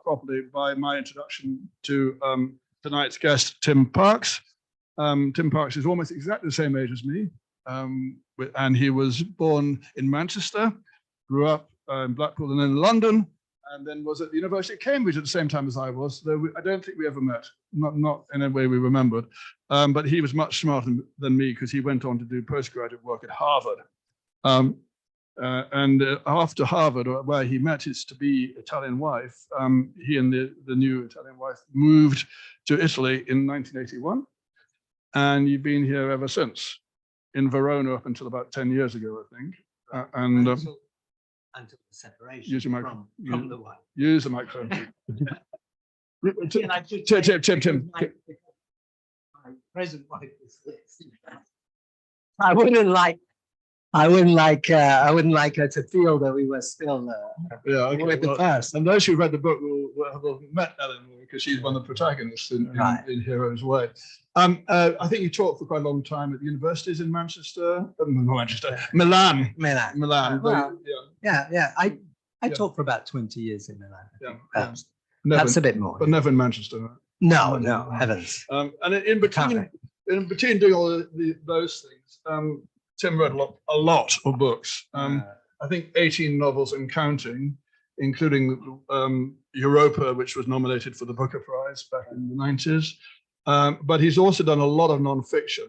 properly by my introduction to tonight's guest, Tim Parks. Tim Parks is almost exactly the same age as me, and he was born in Manchester, grew up in Blackpool and then in London, and then was at the University of Cambridge at the same time as I was, though I don't think we ever met, not in a way we remembered. But he was much smarter than me because he went on to do postgraduate work at Harvard. And after Harvard, where he met his to-be Italian wife, he and the new Italian wife moved to Italy in 1981. And you've been here ever since, in Verona up until about 10 years ago, I think. Until the separation use your microphone. From the wife. Use the microphone. Tim. My present wife is this. I wouldn't like her to feel that we were still with the past. And those who read the book will have met Ellen because she's one of the protagonists in Hero's Way. I think you taught for quite a long time at the universities in Milan. Well, yeah. I taught for about 20 years in Milan. That's a bit more. But never in Manchester. Right? No, heavens. And in between doing all those things, Tim read a lot of books. I think 18 novels and counting, including Europa, which was nominated for the Booker Prize back in the 90s. But he's also done a lot of nonfiction,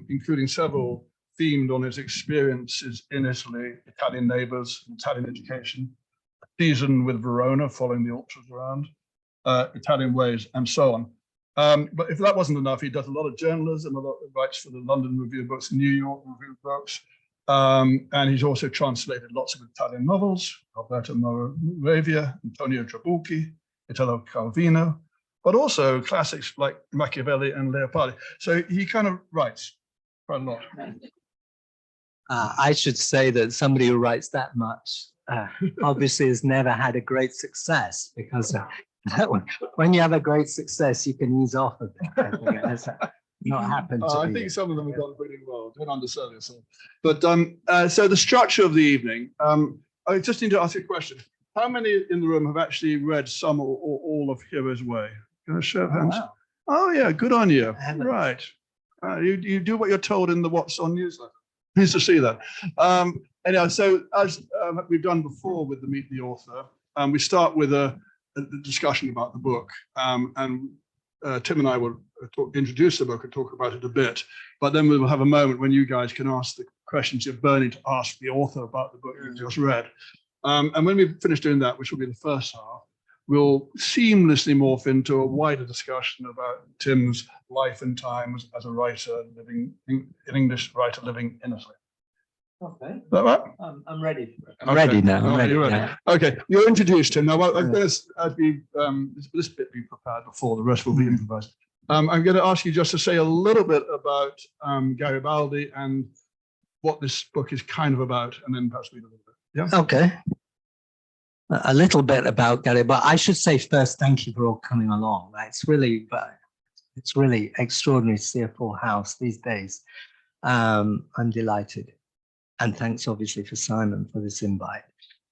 including several themed on his experiences in Italy, Italian neighbors, Italian education, season with Verona, following the ultras around, Italian ways, and so on. But if that wasn't enough, he does a lot of journalism, writes for the London Review of Books, New York Review of Books, and he's also translated lots of Italian novels, Alberto Moravia, Antonio Trabucchi, Italo Calvino, but also classics like Machiavelli and Leopardi. So he kind of writes quite a lot. I should say that somebody who writes that much obviously has never had a great success, because when you have a great success, you can ease off a bit. I think that's not happened to me. I think some of them have done pretty well. Don't undersell yourself. But so the structure of the evening, I just need to ask you a question. How many in the room have actually read some or all of Hero's Way? Can I show of hands? Wow. Oh yeah, good on you. Right. You do what you're told in the What's On newsletter. Pleased to see that. Anyhow, so as we've done before with the Meet the Author, we start with a discussion about the book, and Tim and I will introduce the book and talk about it a bit, but then we will have a moment when you guys can ask the questions you're burning to ask the author about the book you've just read. And when we finish doing that, which will be the first half, we'll seamlessly morph into a wider discussion about Tim's life and times as a writer, living an English writer living in Italy. Okay. Is that right? I'm ready. I'm ready now. I'm ready. Yeah. Okay, you're introduced, Tim. Now, I'm going to this bit be prepared before the rest will be improvised. I'm going to ask you just to say a little bit about Garibaldi and what this book is kind of about, and then perhaps read a little bit. Yeah. Okay. A little bit about Garibaldi. I should say first, thank you for all coming along. It's really extraordinary to see a full house these days. I'm delighted. And thanks obviously for Simon for this invite.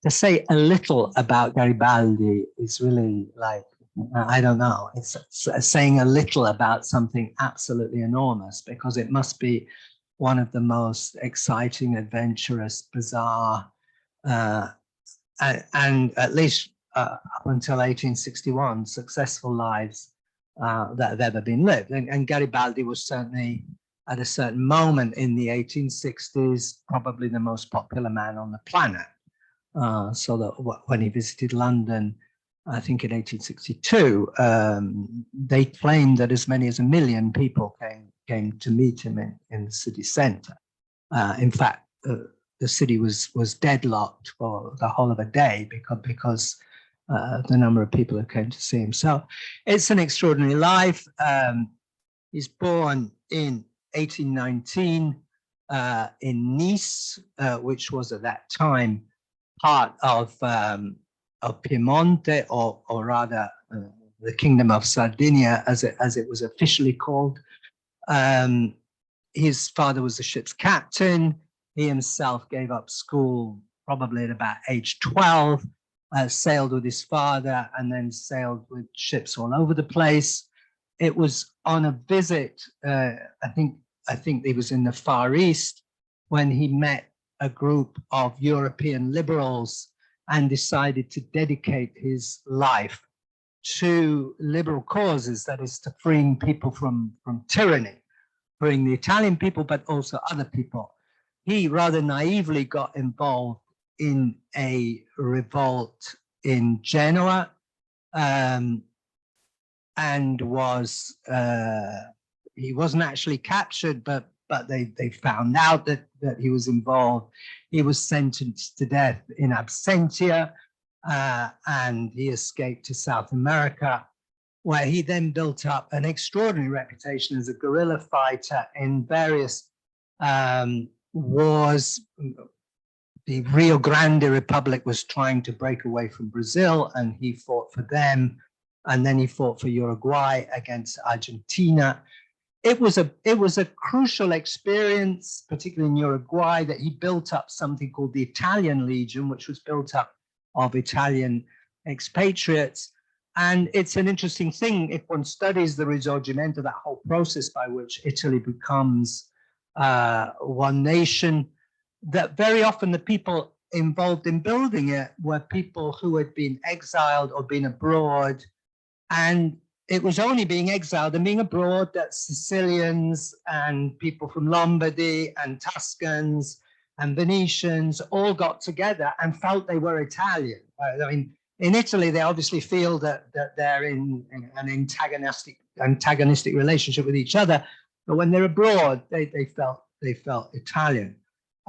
To say a little about Garibaldi is really like, I don't know, it's saying a little about something absolutely enormous, because it must be one of the most exciting, adventurous, bizarre, and at least up until 1861, successful lives that have ever been lived. And Garibaldi was certainly, at a certain moment in the 1860s, probably the most popular man on the planet. So that when he visited London, I think in 1862, they claimed that as many as 1 million people came to meet him in the city centre. In fact, the city was deadlocked for the whole of a day because the number of people who came to see him. So it's an extraordinary life. He's born in 1819 in Nice, which was at that time part of Piemonte, or rather the Kingdom of Sardinia, as it was officially called. His father was a ship's captain. He himself gave up school probably at about age 12, sailed with his father, and then sailed with ships all over the place. It was on a visit, I think he was in the Far East, when he met a group of European liberals and decided to dedicate his life to liberal causes, that is, to freeing people from tyranny, freeing the Italian people, but also other people. He rather naively got involved in a revolt in Genoa, and was he wasn't actually captured, but they found out that he was involved. He was sentenced to death in absentia, and he escaped to South America, where he then built up an extraordinary reputation as a guerrilla fighter in various wars. The Rio Grande Republic was trying to break away from Brazil, and he fought for them. And then he fought for Uruguay against Argentina. It was a crucial experience, particularly in Uruguay, that he built up something called the Italian Legion, which was built up of Italian expatriates. And it's an interesting thing if one studies the Risorgimento, that whole process by which Italy becomes one nation, that very often the people involved in building it were people who had been exiled or been abroad. And it was only being exiled and being abroad that Sicilians and people from Lombardy and Tuscans and Venetians all got together and felt they were Italian. I mean, in Italy, they obviously feel that they're in an antagonistic relationship with each other, but when they're abroad, they felt Italian.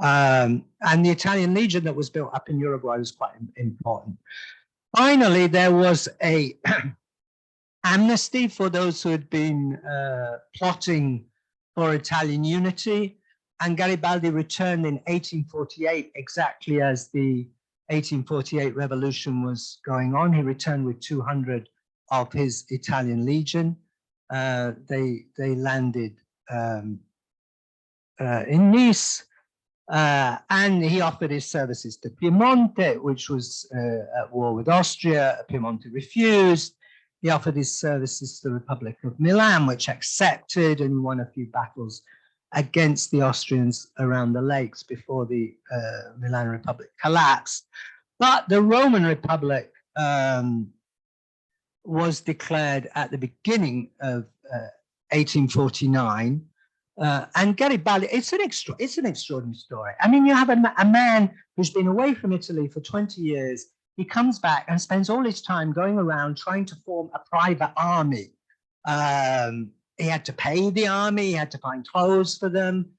And the Italian Legion that was built up in Uruguay was quite important. Finally, there was a amnesty for those who had been plotting for Italian unity, and Garibaldi returned in 1848, exactly as the 1848 revolution was going on. He returned with 200 of his Italian Legion. They landed in Nice, and he offered his services to Piemonte, which was at war with Austria. Piemonte refused. He offered his services to the Republic of Milan, which accepted, and he won a few battles against the Austrians around the lakes before the Milan Republic collapsed. But the Roman Republic was declared at the beginning of 1849. And Garibaldi, it's an extraordinary story. I mean, you have a man who's been away from Italy for 20 years. He comes back and spends all his time going around trying to form a private army. He had to pay the army, he had to find clothes for them.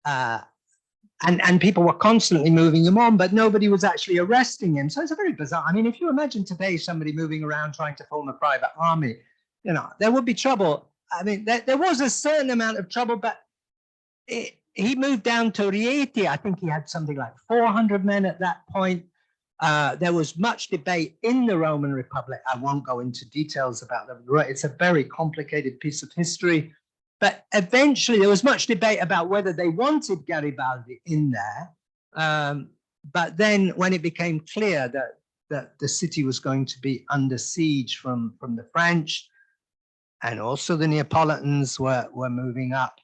And people were constantly moving him on, but nobody was actually arresting him. So it's a very bizarre. I mean, if you imagine today somebody moving around trying to form a private army, you know, there would be trouble. I mean, there was a certain amount of trouble, but he moved down to Rieti. I think he had something like 400 men at that point. There was much debate in the Roman Republic. I won't go into details about them. It's a very complicated piece of history. But eventually there was much debate about whether they wanted Garibaldi in there. But then when it became clear that the city was going to be under siege from the French, and also the Neapolitans were moving up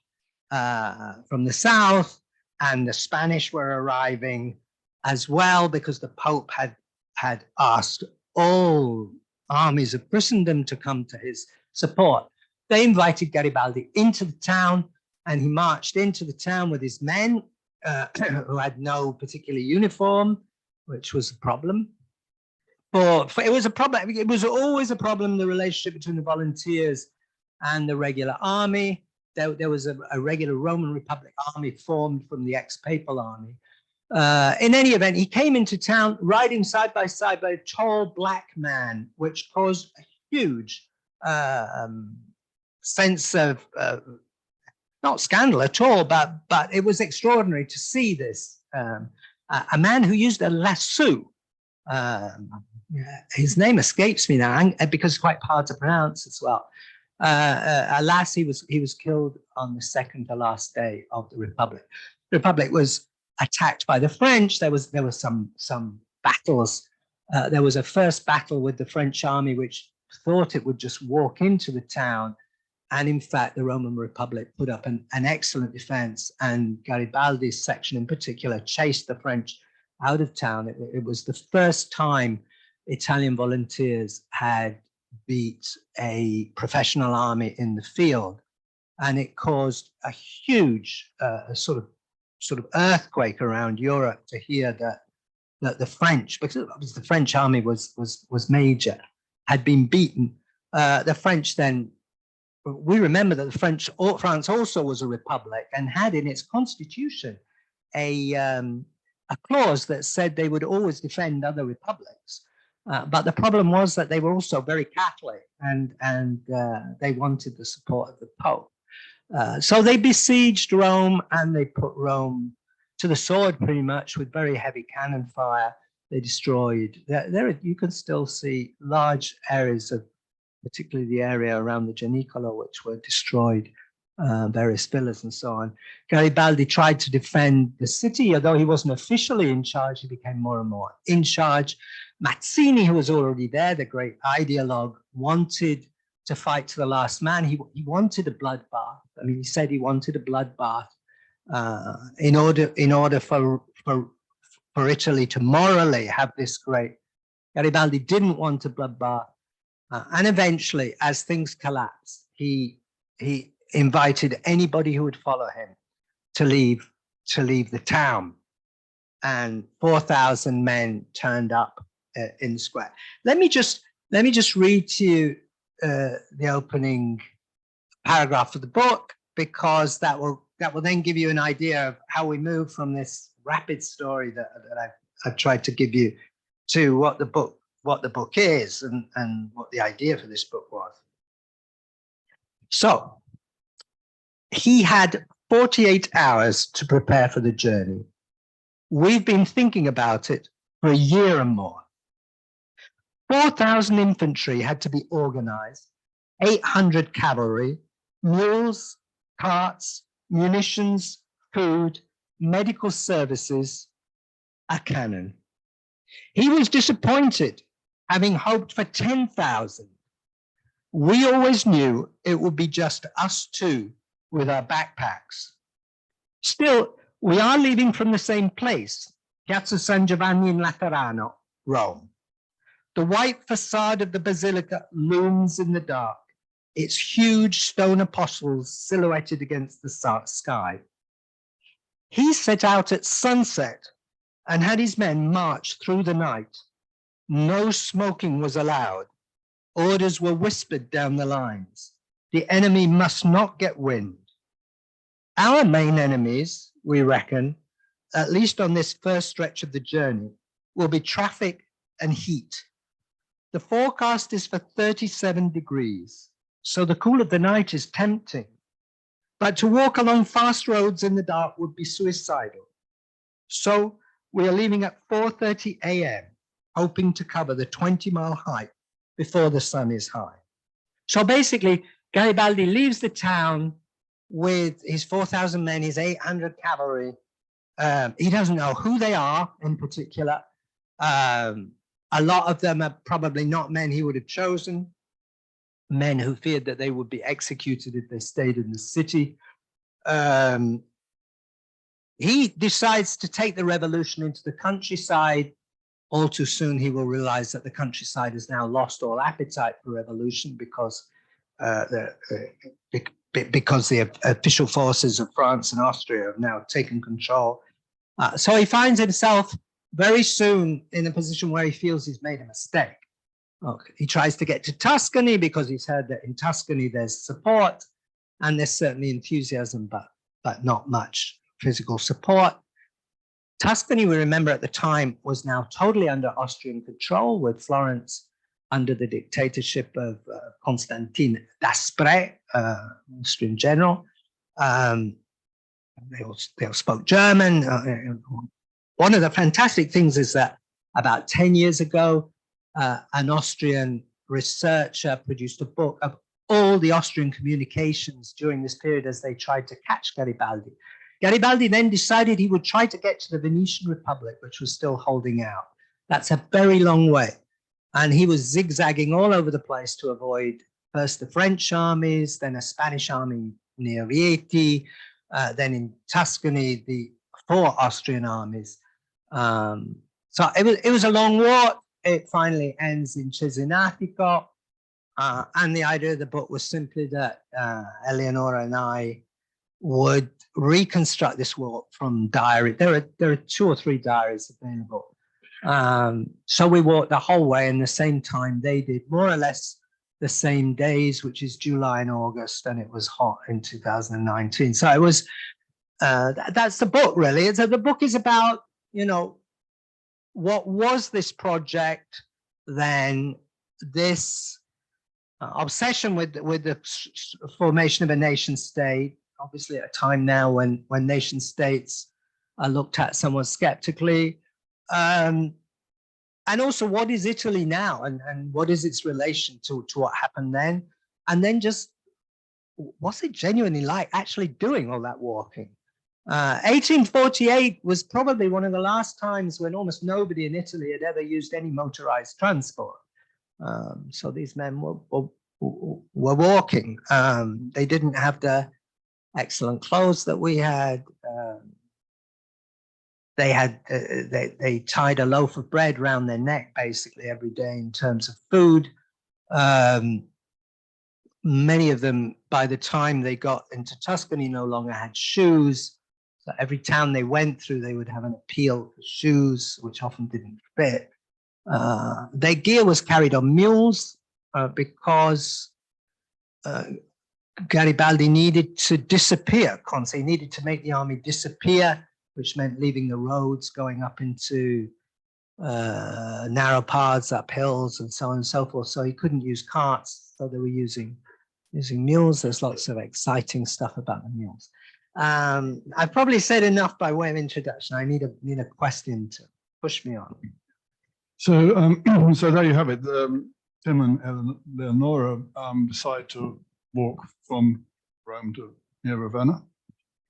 from the south, and the Spanish were arriving as well, because the Pope had asked all armies of Christendom to come to his support. They invited Garibaldi into the town, and he marched into the town with his men who had no particular uniform, which was a problem. It was a problem. It was always a problem, the relationship between the volunteers and the regular army. There was a regular Roman Republic army formed from the ex-papal army. In any event, he came into town riding side by side by a tall black man, which caused a huge sense of not scandal at all, but it was extraordinary to see this. A man who used a lasso. His name escapes me now because it's quite hard to pronounce as well. Alas, he was killed on the second to last day of the Republic. The Republic was attacked by the French. There were some battles There was a first battle with the French army, which thought it would just walk into the town. And in fact, the Roman Republic put up an excellent defense, and Garibaldi's section in particular chased the French out of town. It was the first time Italian volunteers had beat a professional army in the field. And it caused a huge sort of earthquake around Europe to hear that the French, because the French army was major, had been beaten. The French then, we remember that France also was a republic and had in its constitution a clause that said they would always defend other republics. But the problem was that they were also very Catholic, and they wanted the support of the Pope. So they besieged Rome, and they put Rome to the sword pretty much with very heavy cannon fire. They destroyed, you can still see large areas of, particularly the area around the Janicolo, which were destroyed, various villas and so on. Garibaldi tried to defend the city, although he wasn't officially in charge, he became more and more in charge. Mazzini, who was already there, the great ideologue, wanted to fight to the last man. He wanted a bloodbath. I mean, he said he wanted a bloodbath in order for Italy to morally have this great. Garibaldi didn't want a bloodbath. And eventually, as things collapsed, he invited anybody who would follow him to leave the town, and 4,000 men turned up in the square. Let me just read to you the opening paragraph of the book, because that will then give you an idea of how we move from this rapid story that I've tried to give you to what the book is and what the idea for this book was. So he had 48 hours to prepare for the journey. We've been thinking about it for a year and more. 4,000 infantry had to be organized, 800 cavalry, mules, carts, munitions, food, medical services, a cannon. He was disappointed, having hoped for 10,000. We always knew it would be just us two with our backpacks. Still, we are leaving from the same place, Piazza San Giovanni in Laterano, Rome. The white facade of the basilica looms in the dark, its huge stone apostles silhouetted against the sky. He set out at sunset and had his men march through the night. No smoking was allowed. Orders were whispered down the lines. The enemy must not get wind. Our main enemies, we reckon, at least on this first stretch of the journey, will be traffic and heat. The forecast is for 37 degrees, so the cool of the night is tempting. But to walk along fast roads in the dark would be suicidal. So we are leaving at 4:30 a.m., hoping to cover the 20-mile hike before the sun is high. So basically, Garibaldi leaves the town with his 4,000 men, his 800 cavalry. He doesn't know who they are in particular. A lot of them are probably not men he would have chosen, men who feared that they would be executed if they stayed in the city. He decides to take the revolution into the countryside. All too soon, he will realize that the countryside has now lost all appetite for revolution because the official forces of France and Austria have now taken control. So he finds himself very soon in a position where he feels he's made a mistake. Okay. He tries to get to Tuscany because he's heard that in Tuscany there's support, and there's certainly enthusiasm, but not much physical support. Tuscany, we remember at the time, was now totally under Austrian control, with Florence under the dictatorship of Constantine d'Aspre, Austrian general. They all spoke German. One of the fantastic things is that about 10 years ago, an Austrian researcher produced a book of all the Austrian communications during this period as they tried to catch Garibaldi. Garibaldi then decided he would try to get to the Venetian Republic, which was still holding out. That's a very long way. And he was zigzagging all over the place to avoid first the French armies, then a Spanish army near Rieti, then in Tuscany, the 4 Austrian armies. So it was a long war. It finally ends in Cesenatico. And the idea of the book was simply that Eleonora and I would reconstruct this war from diary. There are 2 or 3 diaries available. So we walked the whole way in the same time they did, more or less the same days, which is July and August, and it was hot in 2019. So it was, that's the book really. The book is about, you know, what was this project, then this obsession with the formation of a nation state, obviously at a time now when nation states are looked at somewhat skeptically. And also, what is Italy now, and what is its relation to what happened then? And then just, what's it genuinely like actually doing all that walking? 1848 was probably one of the last times when almost nobody in Italy had ever used any motorized transport. So these men were walking. They didn't have the excellent clothes that we had. They tied a loaf of bread around their neck basically every day in terms of food. Many of them, by the time they got into Tuscany, no longer had shoes. So every town they went through, they would have an appeal for shoes, which often didn't fit. Their gear was carried on mules because Garibaldi needed to disappear. He needed to make the army disappear, which meant leaving the roads, going up into narrow paths, up hills, and so on and so forth. So he couldn't use carts, so they were using mules. There's lots of exciting stuff about the mules. I've probably said enough by way of introduction. I need a question to push me on. So, so there you have it. Tim and Leonora decide to walk from Rome to near Ravenna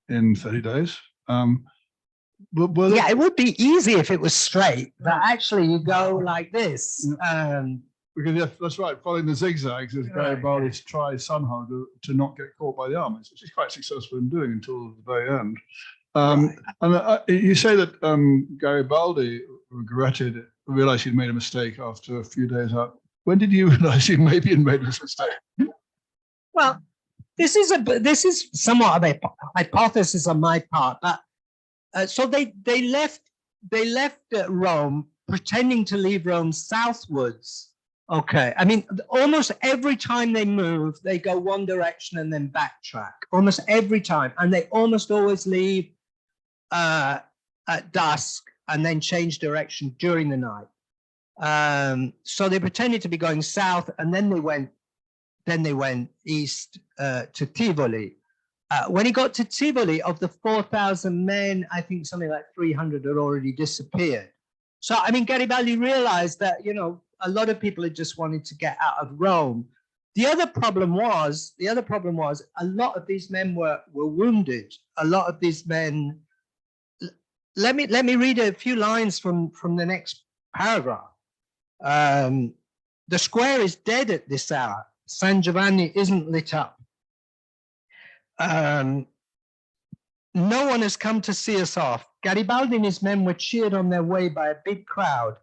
in 30 days. Yeah, it would be easy if it was straight, but actually you go like this. Because yeah, that's right. Following the zigzags, is Garibaldi tries somehow to not get caught by the armies, which he's quite successful in doing until the very end. And you say that Garibaldi realized he'd made a mistake after a few days out. When did you realize he maybe had made this mistake? Well, this is somewhat of a hypothesis on my part, but so they left Rome pretending to leave Rome southwards. Okay, I mean, almost every time they move, they go one direction and then backtrack. Almost every time, and they almost always leave at dusk and then change direction during the night. So they pretended to be going south, and then they went east to Tivoli. When he got to Tivoli, of the 4,000 men, I think something like 300 had already disappeared. So, I mean, Garibaldi realized that, you know, a lot of people had just wanted to get out of Rome. The other problem was a lot of these men were wounded. A lot of these men. Let me read a few lines from the next paragraph. The square is dead at this hour. San Giovanni isn't lit up. No one has come to see us off. Garibaldi and his men were cheered on their way by a big crowd.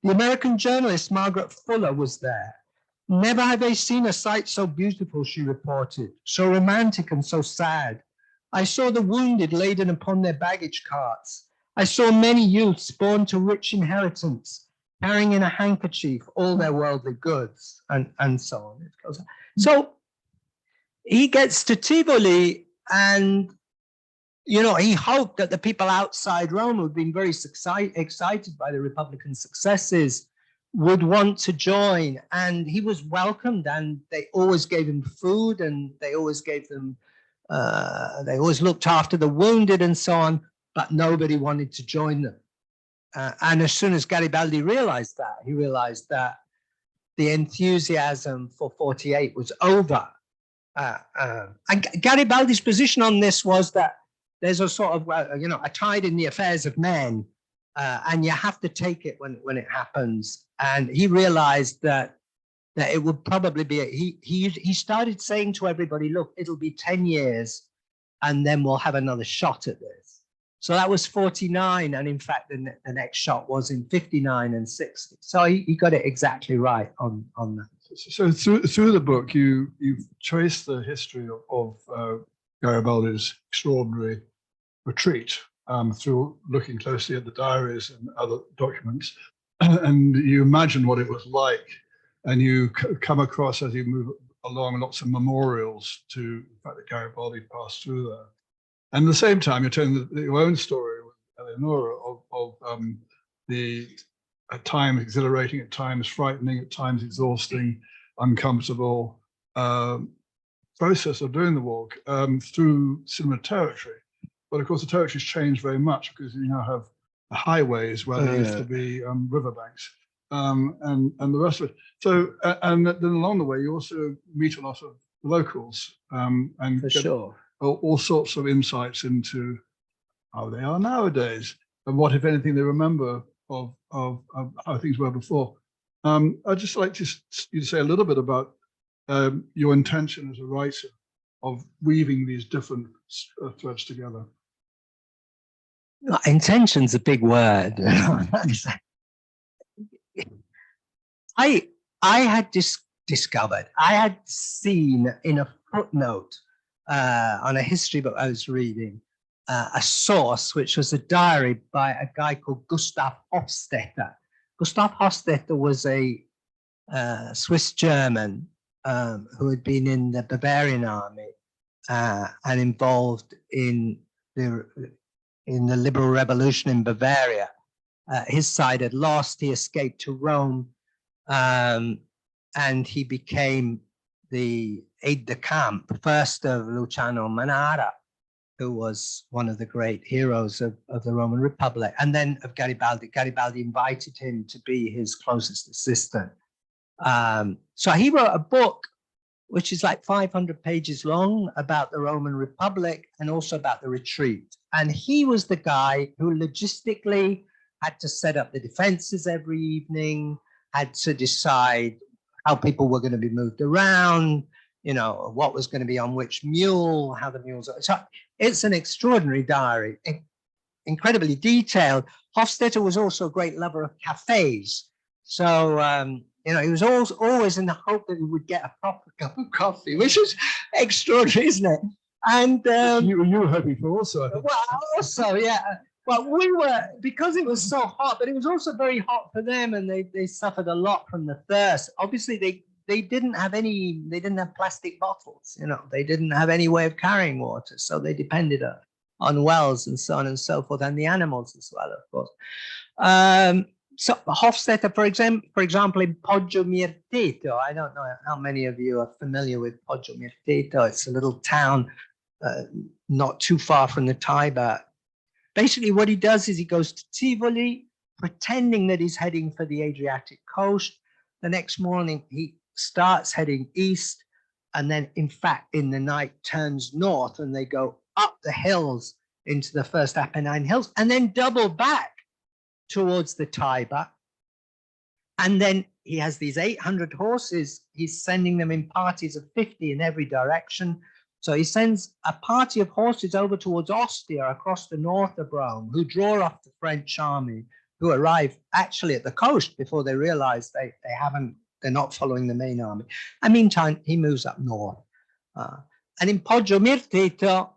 The American journalist Margaret Fuller was there. Never have they seen a sight so beautiful, she reported, so romantic and so sad. I saw the wounded laden upon their baggage carts. I saw many youths born to rich inheritance, carrying in a handkerchief all their worldly goods, and so on. So he gets to Tivoli, and you know, he hoped that the people outside Rome, who'd been very excited by the Republican successes, would want to join. And he was welcomed, and they always gave him food, and they always gave them, they always looked after the wounded and so on, but nobody wanted to join them. And as soon as Garibaldi realized that, he realized that the enthusiasm for 48 was over. And Garibaldi's position on this was that there's a sort of, you know, a tide in the affairs of men. and you have to take it when it happens. And he realized that it would probably be, he started saying to everybody, look, it'll be 10 years and then we'll have another shot at this. So that was 49. And in fact, the next shot was in 59 and 60. So he got it exactly right on that. So through the book, you've traced the history of Garibaldi's extraordinary retreat through looking closely at the diaries and other documents. And you imagine what it was like. And you come across, as you move along, lots of memorials to the fact that Garibaldi passed through there. And at the same time, you're telling your own story with Eleonora of at times exhilarating, at times frightening, at times exhausting, uncomfortable process of doing the walk through similar territory. But of course, the territory's changed very much because you now have highways where there used to be riverbanks. And the rest of it. So, and then along the way, you also meet a lot of locals and For sure. all sorts of insights into how they are nowadays and what, if anything, they remember of how things were before. I'd just like you to say a little bit about your intention as a writer of weaving these different threads together. Intention's a big word. I had discovered, I had seen in a footnote on a history book I was reading, a source which was a diary by a guy called Gustav Hofstetter. Gustav Hofstetter was a Swiss German who had been in the Bavarian army and involved in the liberal revolution in Bavaria. His side had lost, he escaped to Rome, and he became the aide-de-camp, first of Luciano Manara, who was one of the great heroes of the Roman Republic, and then of Garibaldi. Garibaldi invited him to be his closest assistant. So he wrote a book which is like 500 pages long about the Roman Republic and also about the retreat. And he was the guy who logistically had to set up the defenses every evening, had to decide how people were going to be moved around, you know, what was going to be on which mule, how the mules are. So it's an extraordinary diary, incredibly detailed. Hofstetter was also a great lover of cafes. So, you know, he was always in the hope that he would get a proper cup of coffee, which is extraordinary, isn't it? And you were hoping for also, I think. Well, also, yeah. Well, we were, because it was so hot, but it was also very hot for them, and they suffered a lot from the thirst. Obviously, they didn't have plastic bottles, you know, they didn't have any way of carrying water, so they depended on wells and so on and so forth, and the animals as well, of course. So Hofstetter, for example, in Poggio Mirteto, I don't know how many of you are familiar with Poggio Mirteto. It's a little town not too far from the Tiber. Basically, what he does is he goes to Tivoli, pretending that he's heading for the Adriatic coast. The next morning, he starts heading east, and then, in fact, in the night, turns north, and they go up the hills into the first Apennine Hills, and then double back towards the Tiber. And then he has these 800 horses. He's sending them in parties of 50 in every direction. So he sends a party of horses over towards Ostia across the north of Rome, who draw off the French army, who arrive actually at the coast before they realize they're not following the main army. And meantime, he moves up north. And in Poggio Mirteto,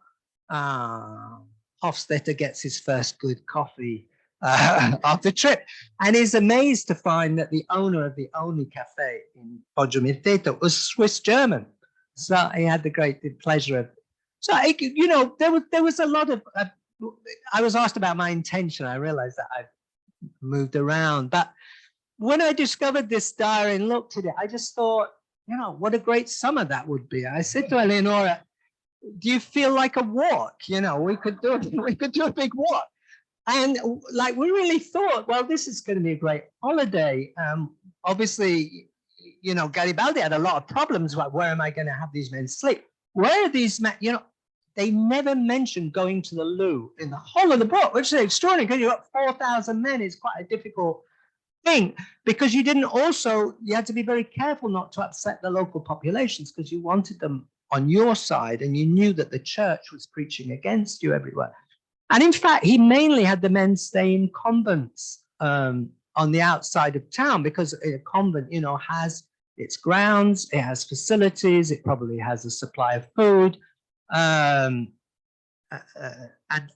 Hofstetter gets his first good coffee of the trip, and is amazed to find that the owner of the only cafe in Poggio Mirteto was Swiss German. So he had the great pleasure of. So you know, there was a lot of. I was asked about my intention. I realized that I've moved around, but when I discovered this diary and looked at it, I just thought, you know, what a great summer that would be. I said to Eleonora, "Do you feel like a walk? You know, we could do a big walk." And like, we really thought, well, this is going to be a great holiday. Obviously, you know, Garibaldi had a lot of problems about where am I going to have these men sleep? Where are these men? You know, they never mentioned going to the loo in the whole of the book, which is extraordinary because you've got 4,000 men. It's quite a difficult thing because you had to be very careful not to upset the local populations because you wanted them on your side and you knew that the church was preaching against you everywhere. And in fact, he mainly had the men stay in convents on the outside of town because a convent, has its grounds, it has facilities, it probably has a supply of food. And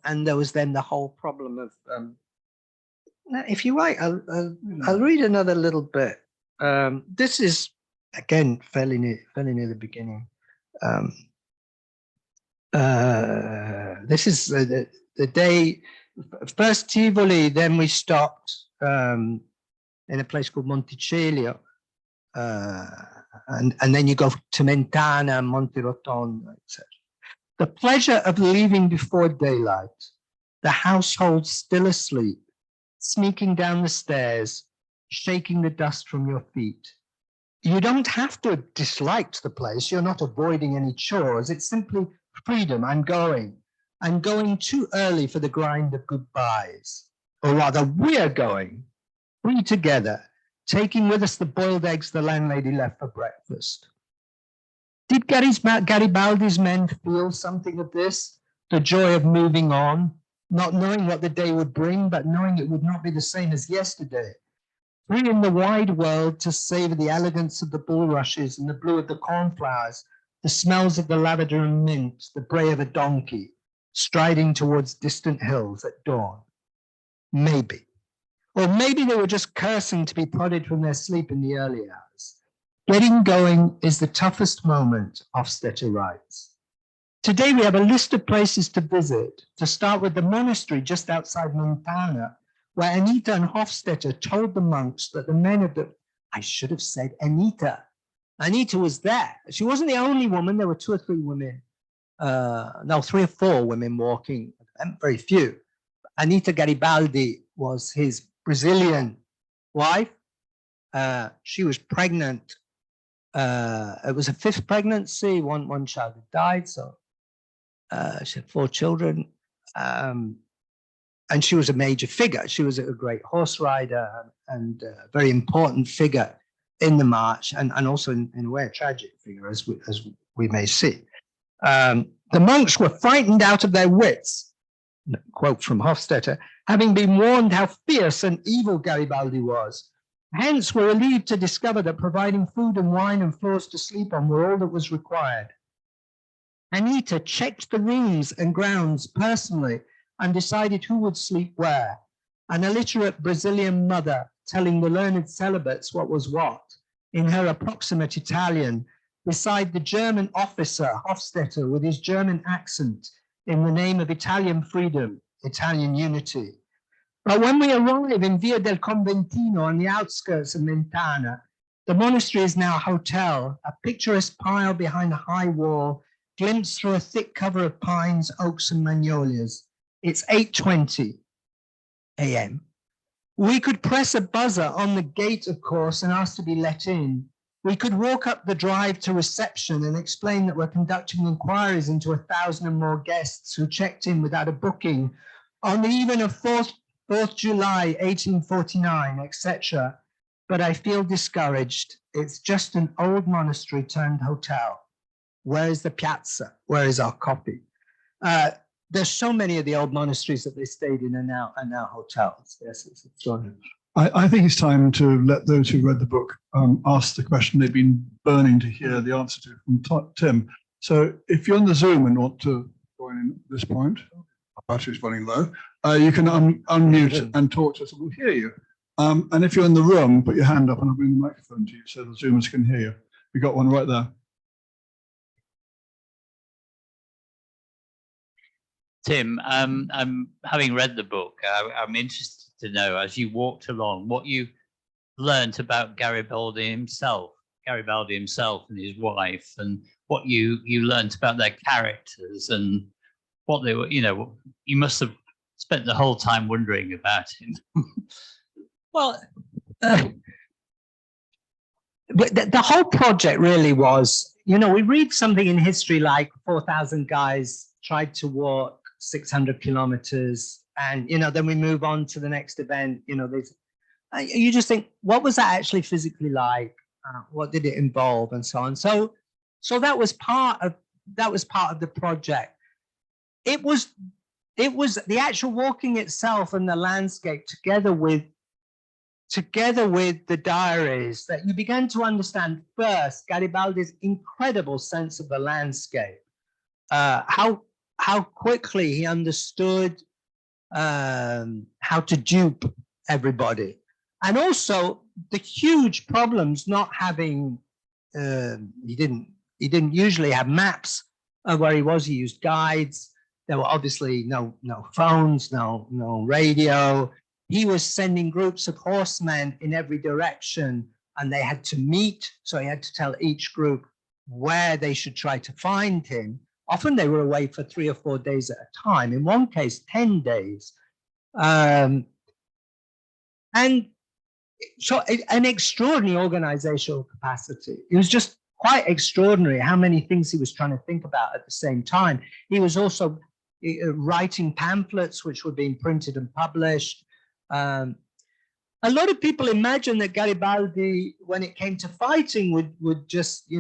there was then the whole problem of, if you like, I'll read another little bit. This is, again, fairly near the beginning. This is the day, first Tivoli, then we stopped in a place called Monticelio. And then you go to Mentana, Monterotondo, etc. The pleasure of leaving before daylight, the household still asleep, sneaking down the stairs, shaking the dust from your feet. You don't have to have disliked the place. You're not avoiding any chores. It's simply freedom. I'm going too early for the grind of goodbyes. Or rather, we're going, we together, taking with us the boiled eggs the landlady left for breakfast. Did Garibaldi's men feel something of this? The joy of moving on, not knowing what the day would bring, but knowing it would not be the same as yesterday. Free in the wide world to savor the elegance of the bulrushes and the blue of the cornflowers, the smells of the lavender and mint, the bray of a donkey, striding towards distant hills at dawn. Maybe. Or maybe they were just cursing to be prodded from their sleep in the early hours. Getting going is the toughest moment, Hofstetter writes. Today we have a list of places to visit, to start with the monastery just outside Montana, where Anita and Hofstetter told the monks that the men of the, I should have said Anita. Anita was there. She wasn't the only woman. There were 2 or 3 women, 3 or 4 women walking, very few. Anita Garibaldi was his Brazilian wife. She was pregnant. It was a 5th pregnancy. One child had died, so she had 4 children. And she was a major figure. She was a great horse rider and a very important figure in the march, and also in a way a tragic figure, as we may see. The monks were frightened out of their wits, quote from Hofstetter, having been warned how fierce and evil Garibaldi was. Hence were relieved to discover that providing food and wine and floors to sleep on were all that was required. Anita checked the rooms and grounds personally and decided who would sleep where. An illiterate Brazilian mother telling the learned celibates what was what, in her approximate Italian, beside the German officer, Hofstetter, with his German accent, in the name of Italian freedom, Italian unity. But when we arrive in Via del Conventino on the outskirts of Mentana, the monastery is now a hotel, a picturesque pile behind a high wall, glimpsed through a thick cover of pines, oaks, and magnolias. It's 8:20 a.m. We could press a buzzer on the gate, of course, and ask to be let in. We could walk up the drive to reception and explain that we're conducting inquiries into 1,000 and more guests who checked in without a booking on the even of 4th July, 1849, etc. But I feel discouraged. It's just an old monastery turned hotel. Where is the piazza? Where is our coffee? There's so many of the old monasteries that they stayed in are now hotels. Yes, it's extraordinary. I think it's time to let those who read the book ask the question they've been burning to hear the answer to from Tim. So if you're on the Zoom and want to join in at this point, our battery's running low, you can unmute and talk to us and we'll hear you. And if you're in the room, put your hand up and I'll bring the microphone to you so the Zoomers can hear you. We got one right there. Tim, having read the book, I'm interested to know, as you walked along, what you learnt about Garibaldi himself and his wife, and what you learnt about their characters and what they were. You must have spent the whole time wondering about him. Well, the whole project really was, we read something in history like 4,000 guys tried to walk 600 kilometers, and then we move on to the next event. You just think, what was that actually physically like? What did it involve, and so on. So that was part of the project. It was the actual walking itself and the landscape, together with the diaries, that you began to understand first Garibaldi's incredible sense of the landscape, how quickly he understood how to dupe everybody, and also the huge problems not having. He didn't usually have maps of where he was. He used guides. There were obviously no phones, no radio. He was sending groups of horsemen in every direction, and they had to meet. So he had to tell each group where they should try to find him. Often they were away for 3 or 4 days at a time. In one case, 10 days. And so an extraordinary organizational capacity. It was just quite extraordinary how many things he was trying to think about at the same time. He was also writing pamphlets which were being printed and published. A lot of people imagine that Garibaldi, when it came to fighting, would just,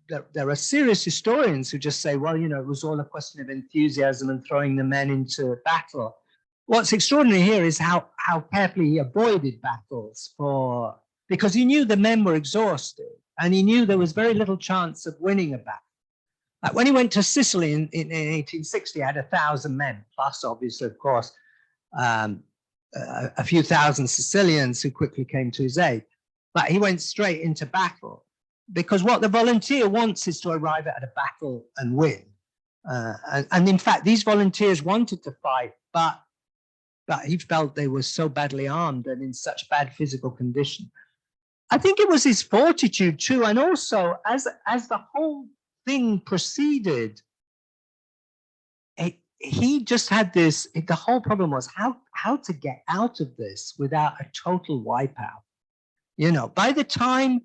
there are serious historians who just say, well, it was all a question of enthusiasm and throwing the men into battle. What's extraordinary here is how carefully he avoided battles because he knew the men were exhausted, and he knew there was very little chance of winning a battle. Like when he went to Sicily in 1860, he had 1,000 men, plus obviously, of course, a few thousand Sicilians who quickly came to his aid. But he went straight into battle, because what the volunteer wants is to arrive at a battle and win. And in fact, these volunteers wanted to fight, but he felt they were so badly armed and in such bad physical condition. I think it was his fortitude too, and also as the whole thing proceeded, he just had this. The whole problem was how to get out of this without a total wipeout. By the time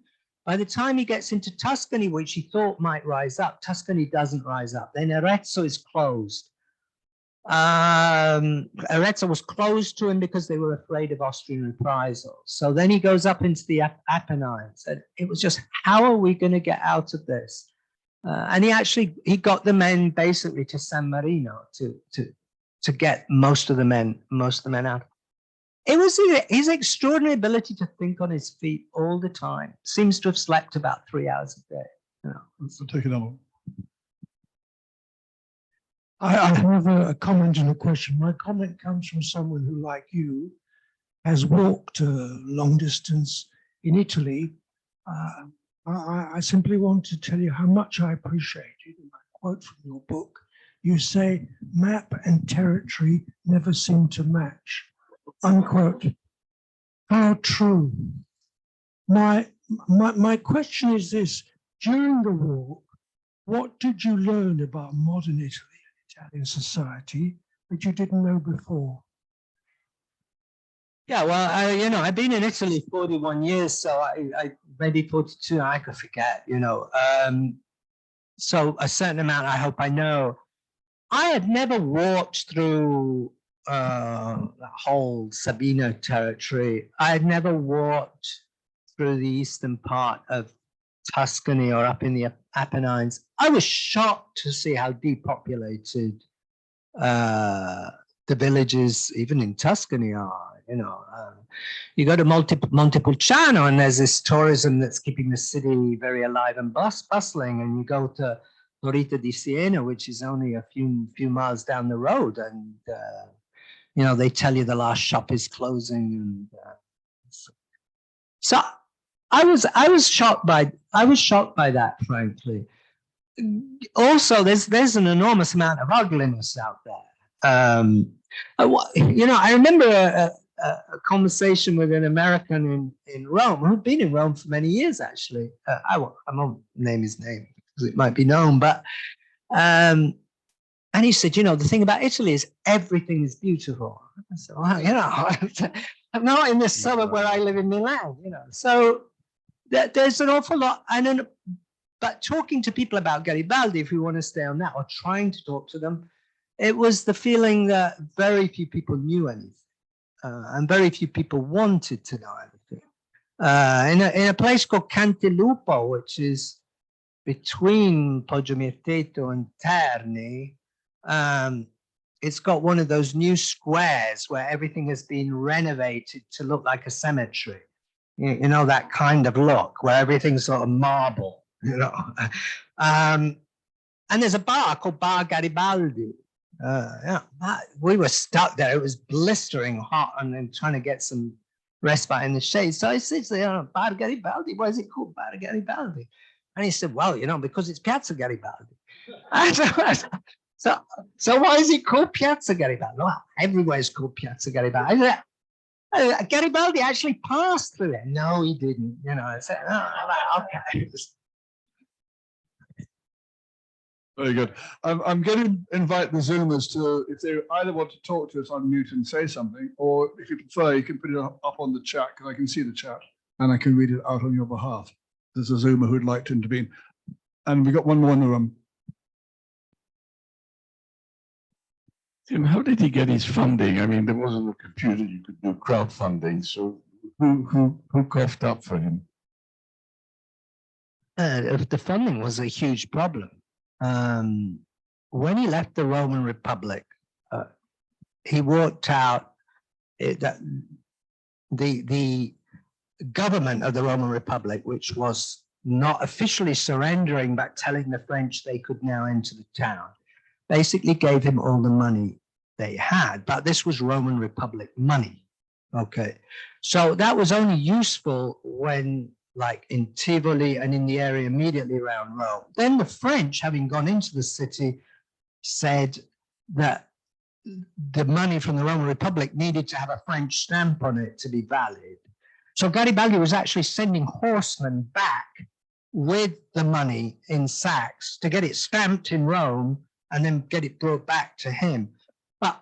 he gets into Tuscany, which he thought might rise up, Tuscany doesn't rise up. Then Arezzo is closed. Arezzo was closed to him because they were afraid of Austrian reprisals. So then he goes up into the Apennines, and it was just, how are we going to get out of this? And he got the men basically to San Marino to get most of the men out. It was his extraordinary ability to think on his feet all the time. Seems to have slept about 3 hours a day. So take another one. I have a comment and a question. My comment comes from someone who, like you, has walked a long distance in Italy. I simply want to tell you how much I appreciate it. And I quote from your book. You say, map and territory never seem to match, unquote. How true. My question is this: during the walk, what did you learn about modern Italy, Italian society, that you didn't know before? Yeah, well, I've been in Italy 41 years, so I maybe 42, I could forget, so a certain amount I hope I know. I had never walked through the whole Sabino territory. I had never walked through the eastern part of Tuscany or up in the Apennines. I was shocked to see how depopulated the villages, even in Tuscany, are. You go to Montepulciano, and there's this tourism that's keeping the city very alive and bustling. And you go to Torita di Siena, which is only a few miles down the road, and they tell you the last shop is closing. And so I was shocked by that, frankly. Also, there's an enormous amount of ugliness out there. I remember a conversation with an American in Rome who'd been in Rome for many years, actually. I won't name his name because it might be known, but and he said, the thing about Italy is everything is beautiful. I said, well, I'm not in this suburb where I live in Milan, so there's an awful lot. but talking to people about Garibaldi, if we want to stay on that, or trying to talk to them, it was the feeling that very few people knew anything, and very few people wanted to know anything. In a place called Cantilupo, which is between Poggio Mirteto and Terni, it's got one of those new squares where everything has been renovated to look like a cemetery. You know, that kind of look where everything's sort of marble, you know. And there's a bar called Bar Garibaldi. Yeah, we were stuck there. It was blistering hot, and then trying to get some respite in the shade. So I said, Bar Garibaldi, why is it called Bar Garibaldi? And he said, well, you know, because it's Piazza Garibaldi. So why is it called Piazza Garibaldi? Well, everywhere's called Piazza Garibaldi. I said, Garibaldi actually passed through there. No, he didn't. You know, I said, oh, okay. Very good. I'm going to invite the Zoomers to, if they either want to talk to us on mute and say something, or if you prefer, you can put it up on the chat, because I can see the chat and I can read it out on your behalf. There's a Zoomer who'd like to intervene. And we've got one more in the room. Tim, how did he get his funding? I mean, there wasn't a computer you could do crowdfunding, so who coughed up for him? The funding was a huge problem. When he left the Roman Republic, he worked out that the government of the Roman Republic, which was not officially surrendering, but telling the French they could now enter the town, basically gave him all the money they had, but this was Roman Republic money. Okay, so that was only useful when, like, in Tivoli and in the area immediately around Rome. Then the French, having gone into the city, said that the money from the Roman Republic needed to have a French stamp on it to be valid. So Garibaldi was actually sending horsemen back with the money in sacks to get it stamped in Rome and then get it brought back to him. But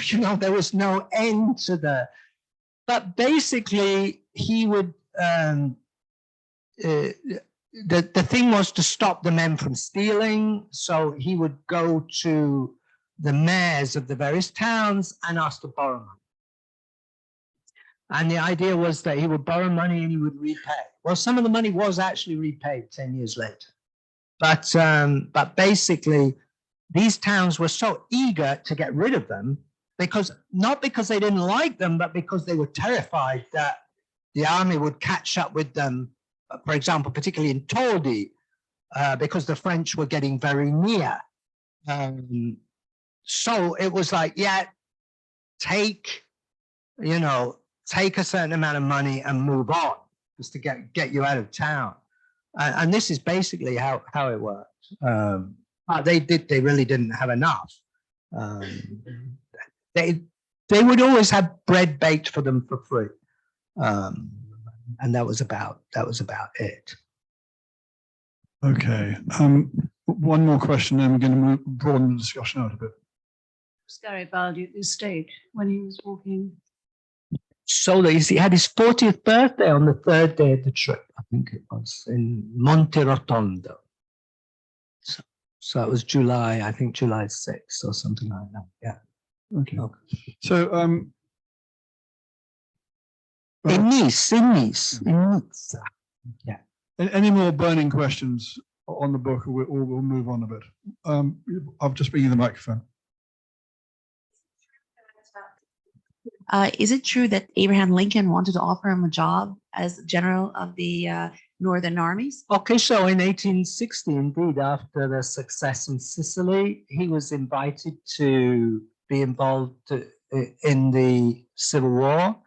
you know, there was no end to the. But basically, he would. The thing was to stop the men from stealing. So he would go to the mayors of the various towns and ask to borrow money. And the idea was that he would borrow money and he would repay. Well, some of the money was actually repaid 10 years later. But basically, these towns were so eager to get rid of them, because not because they didn't like them, but because they were terrified that the army would catch up with them, for example, particularly in Todi, because the French were getting very near. So it was like, yeah, take a certain amount of money and move on, just to get you out of town. And this is basically how it worked. They really didn't have enough. They would always have bread baked for them for free. And that was about it. Okay. One more question, then we're going to broaden the discussion out a bit. Garibaldi at this stage when he was walking? So he had his 40th birthday on the third day of the trip. I think it was in Monte Rotondo. So it was July, I think July 6th or something like that. Yeah. Okay. So in Nice. Yeah. Any more burning questions on the book, or we'll move on a bit? I'll just bring you the microphone. Is it true that Abraham Lincoln wanted to offer him a job as general of the Northern armies? Okay, so in 1860, indeed, after the success in Sicily, he was invited to be involved in the Civil War.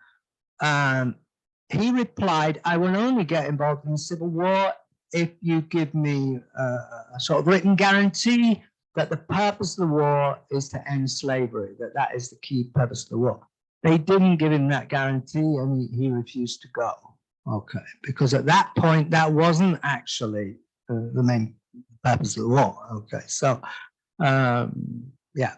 He replied, I will only get involved in the Civil War if you give me a sort of written guarantee that the purpose of the war is to end slavery, that is the key purpose of the war. They didn't give him that guarantee, and he refused to go. Okay, because at that point, that wasn't actually the main purpose of the war. Okay, so yeah,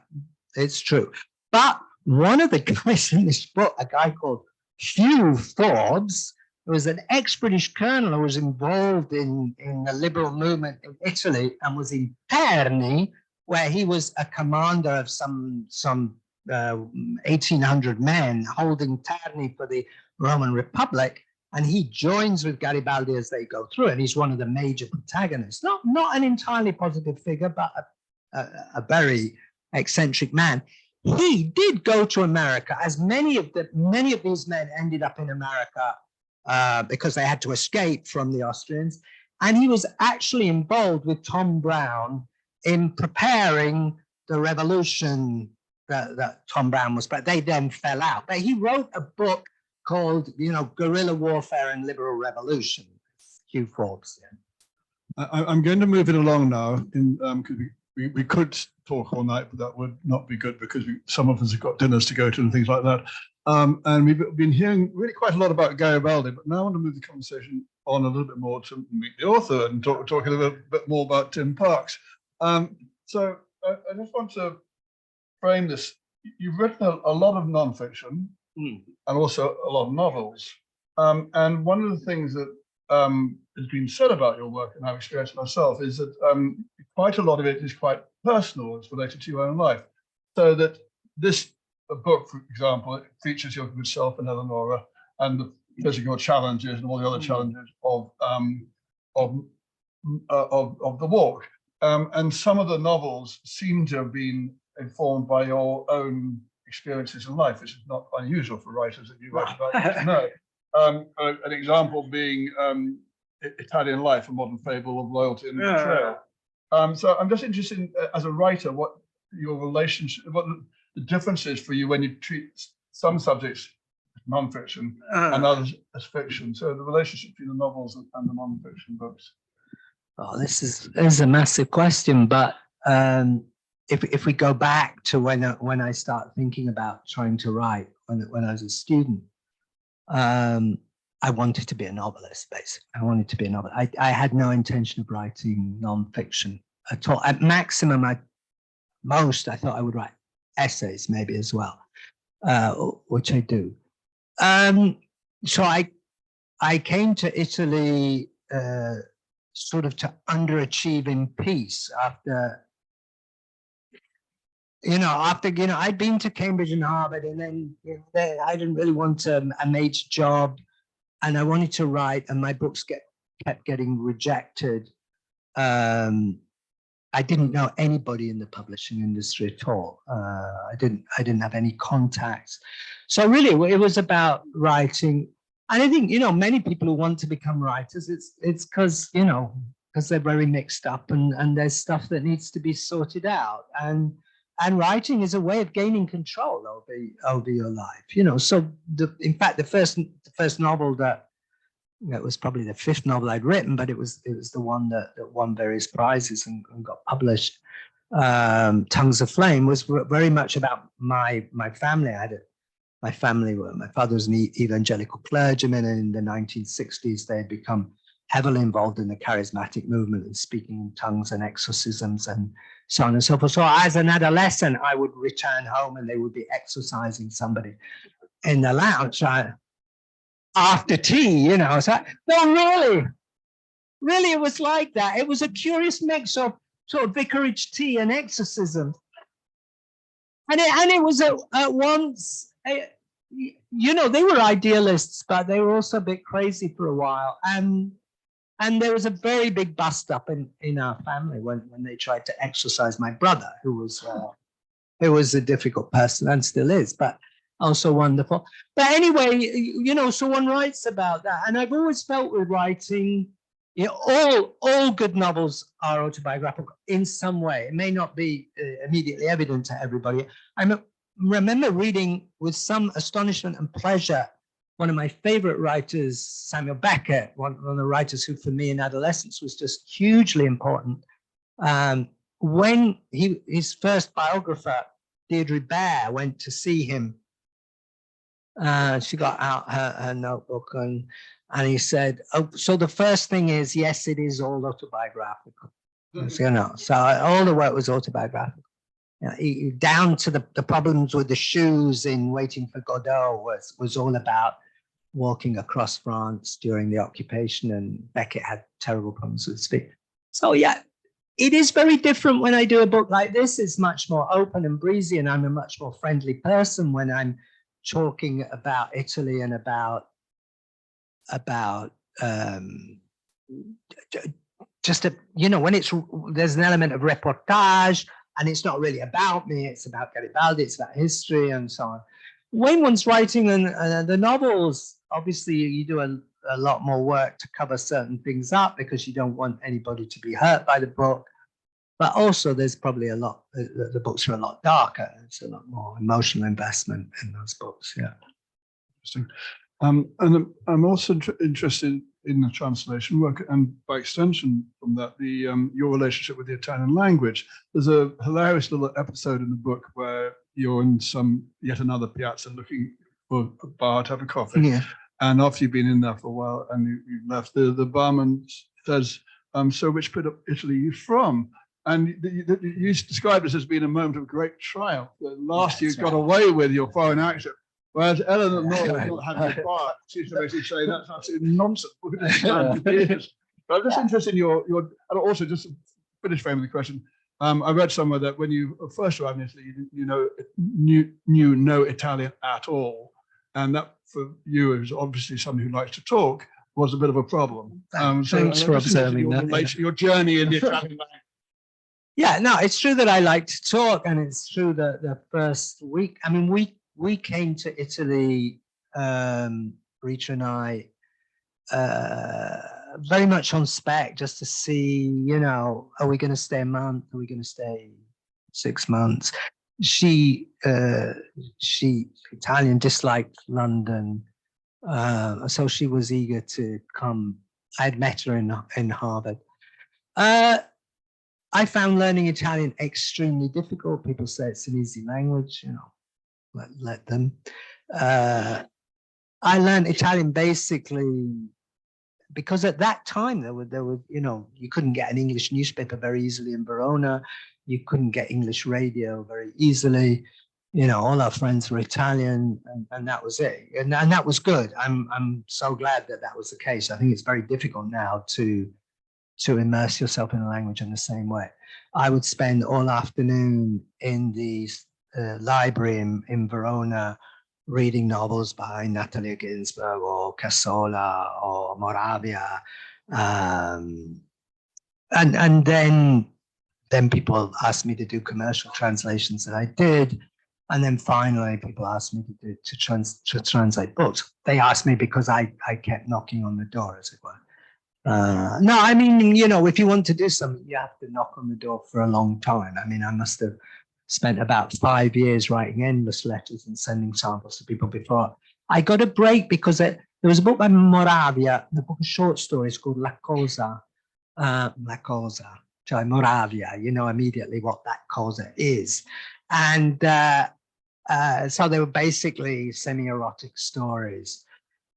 it's true. But one of the guys in this book, a guy called Hugh Forbes, There was an ex-British colonel who was involved in the liberal movement in Italy and was in Terni, where he was a commander of some 1,800 men holding Terni for the Roman Republic. And he joins with Garibaldi as they go through, and he's one of the major protagonists. Not an entirely positive figure, but a very eccentric man. He did go to America, as many of these men ended up in America because they had to escape from the Austrians. And he was actually involved with Tom Brown in preparing the revolution that Tom Brown was, but they then fell out. But he wrote a book called, Guerrilla Warfare and Liberal Revolution, Hugh Forbes. Yeah. I'm going to move it along now, because we could talk all night, but that would not be good because some of us have got dinners to go to and things like that. And we've been hearing really quite a lot about Garibaldi, but now I want to move the conversation on a little bit more to meet the author and talk a little bit more about Tim Parks. So I just want to frame this. You've written a lot of nonfiction and also a lot of novels. And one of the things that has been said about your work, and I've experienced myself, is that quite a lot of it is quite personal. It's related to your own life. So that this book, for example, it features your good self and Eleonora, and the physical challenges and all the other challenges of the walk. And some of the novels seem to have been informed by your own experiences in life, which is not unusual for writers that you write about. You know. An example being Italian Life, a modern fable of loyalty and betrayal. So I'm just interested in, as a writer, what your relationship, what the difference is for you when you treat some subjects as non-fiction and others as fiction. So the relationship between the novels and the non-fiction books. Oh, this is a massive question, but if we go back to when I started thinking about trying to write when I was a student, I wanted to be a novelist, basically. I wanted to be a novelist. I had no intention of writing non-fiction at all. At maximum, most I thought I would write essays maybe as well, which I do. So I came to Italy sort of to underachieve in peace after I'd been to Cambridge and Harvard, and then I didn't really want a major job, and I wanted to write, and my books kept getting rejected. I didn't know anybody in the publishing industry at all. I didn't have any contacts. So really, it was about writing. And I think, many people who want to become writers, it's because they're very mixed up, and there's stuff that needs to be sorted out. And writing is a way of gaining control over your life, So in fact, the first novel that was probably the fifth novel I'd written, but it was the one that won various prizes and got published. Tongues of Flame was very much about my family. My father was an evangelical clergyman, and in the 1960s they had become heavily involved in the charismatic movement and speaking in tongues and exorcisms and so on and so forth. So as an adolescent, I would return home and they would be exorcising somebody in the lounge after tea, So, no, really, it was like that. It was a curious mix of sort of vicarage tea and exorcism. And it was at once, they were idealists, but they were also a bit crazy for a while. And there was a very big bust up in our family when they tried to exorcise my brother, who was a difficult person and still is, but also wonderful. But anyway, so one writes about that. And I've always felt with writing, all good novels are autobiographical in some way. It may not be immediately evident to everybody. I remember reading with some astonishment and pleasure one of my favorite writers, Samuel Beckett, one of the writers who for me in adolescence was just hugely important. When his first biographer, Deirdre Bear, went to see him, she got out her notebook and he said, "Oh, so the first thing is, yes, it is all autobiographical." So all the work was autobiographical. Down to the problems with the shoes in Waiting for Godot was all about walking across France during the occupation, and Beckett had terrible problems with his feet. So yeah, it is very different when I do a book like this. It's much more open and breezy, and I'm a much more friendly person when I'm talking about Italy and about just a, you know, when there's an element of reportage, and it's not really about me, it's about Garibaldi, it's about history and so on. When one's writing the novels, obviously you do a lot more work to cover certain things up because you don't want anybody to be hurt by the book. But also there's probably a lot, the books are a lot darker. It's a lot more emotional investment in those books, yeah. Interesting. And I'm also interested in the translation work, and by extension from that, your relationship with the Italian language. There's a hilarious little episode in the book where you're in yet another piazza looking for a bar to have a coffee. Yeah. And after you've been in there for a while and you've left, the barman says, so which bit of Italy are you from? And you described this as being a moment of great triumph. Last you got away with your foreign accent. Whereas Eleanor not having a bar, she's basically saying that's absolutely nonsense. But I'm just interested in your and also just to finish framing the question. I read somewhere that when you first arrived in Italy, you knew no Italian at all, and that for you, as obviously somebody who likes to talk, was a bit of a problem. Thanks for observing that. Your journey in the Italian language. Yeah, no, it's true that I like to talk, and it's true that the first week, I mean, we came to Italy, Rita and I, very much on spec, just to see, you know, are we going to stay a month? Are we going to stay 6 months? She Italian, disliked London, so she was eager to come. I'd met her in Harvard. I found learning Italian extremely difficult. People say it's an easy language, you know, let them. I learned Italian basically because at that time there were, you know, you couldn't get an English newspaper very easily in Verona. You couldn't get English radio very easily. You know, all our friends were Italian, and that was it. And that was good. I'm so glad that was the case. I think it's very difficult now to immerse yourself in a language in the same way. I would spend all afternoon in the library in Verona reading novels by Natalia Ginsburg or Cassola or Moravia. And then people asked me to do commercial translations, and I did. And then finally people asked me to translate books. They asked me because I kept knocking on the door, as it were. No, I mean, you know, if you want to do something, you have to knock on the door for a long time. I mean, I must have spent about 5 years writing endless letters and sending samples to people before I got a break, because there was a book by Moravia, the book of short stories called La Cosa, cioè Moravia, you know immediately what that cosa is. And so they were basically semi-erotic stories.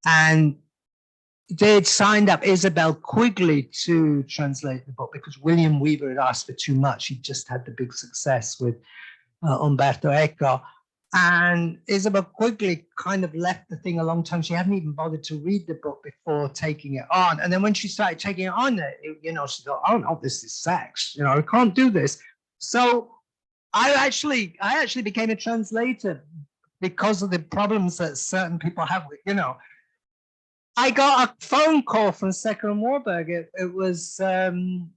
And they'd signed up Isabel Quigley to translate the book because William Weaver had asked for too much. He'd just had the big success with Umberto Eco. And Isabel Quigley kind of left the thing a long time. She hadn't even bothered to read the book before taking it on. And then when she started taking it on, you know, she thought, oh no, this is sex. You know, I can't do this. So I actually became a translator because of the problems that certain people have with, you know. I got a phone call from Secker and Warburg. It was Tim.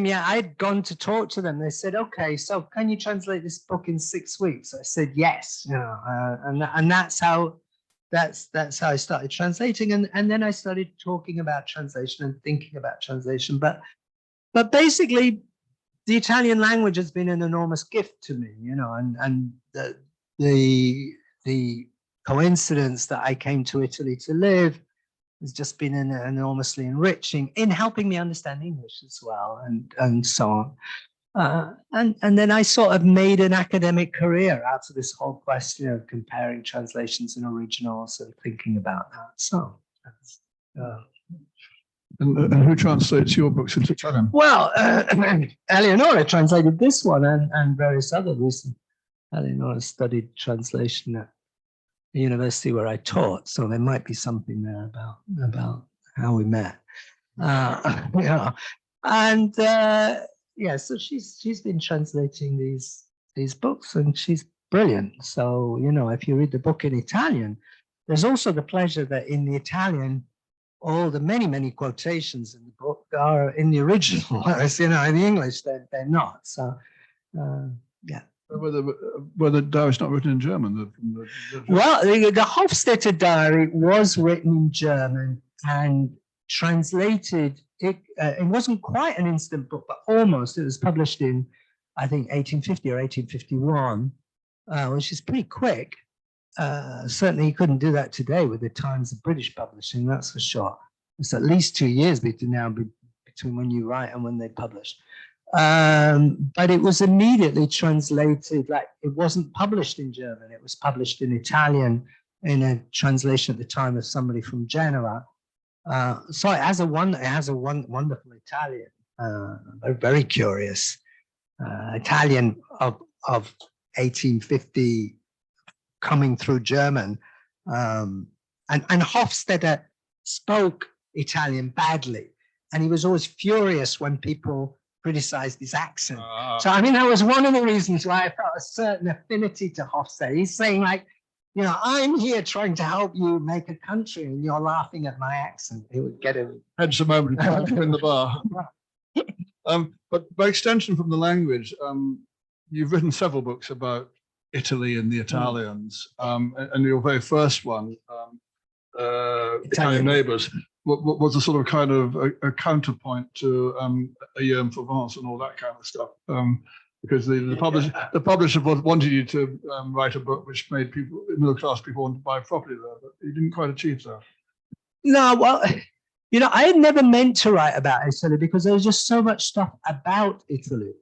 Yeah, I'd gone to talk to them. They said, "Okay, so can you translate this book in 6 weeks?" I said, "Yes." You know, and that's how I started translating. And then I started talking about translation and thinking about translation. But basically, the Italian language has been an enormous gift to me. You know, and the coincidence that I came to Italy to live has just been enormously enriching in helping me understand English as well, and so on. And then I sort of made an academic career out of this whole question of comparing translations and originals and thinking about that. So, and who translates your books into Italian? Well, Eleonora translated this one and various other recent. Eleonora studied translation university where I taught, so there might be something there about how we met. Yeah, and yeah, so she's been translating these books, and she's brilliant. So if you read the book in Italian, there's also the pleasure that in the Italian, all the many quotations in the book are in the original, whereas in the English they're not. So yeah. Whether diary's not written in German. Well, the Hofstetter diary was written in German and translated. It wasn't quite an instant book, but almost. It was published in, I think, 1850 or 1851, which is pretty quick. Certainly, you couldn't do that today with the times of British publishing, that's for sure. It's at least 2 years between when you write and when they publish. But it was immediately translated, like it wasn't published in German, it was published in Italian in a translation at the time of somebody from Genoa. So it has a wonderful Italian, very curious Italian of 1850 coming through German. And Hofstetter spoke Italian badly, and he was always furious when people criticized his accent. So I mean, that was one of the reasons why I felt a certain affinity to Hofstede. He's saying, like, I'm here trying to help you make a country, and you're laughing at my accent. He would get him. Hence the moment in the bar. But by extension from the language, you've written several books about Italy and the Italians, and your very first one, Italian Neighbours, was a sort of kind of a counterpoint to A Year in Provence and all that kind of stuff. Because the publisher wanted you to write a book which made middle-class people want to buy property there, but you didn't quite achieve that. No, well, I had never meant to write about Italy because there was just so much stuff about Italy.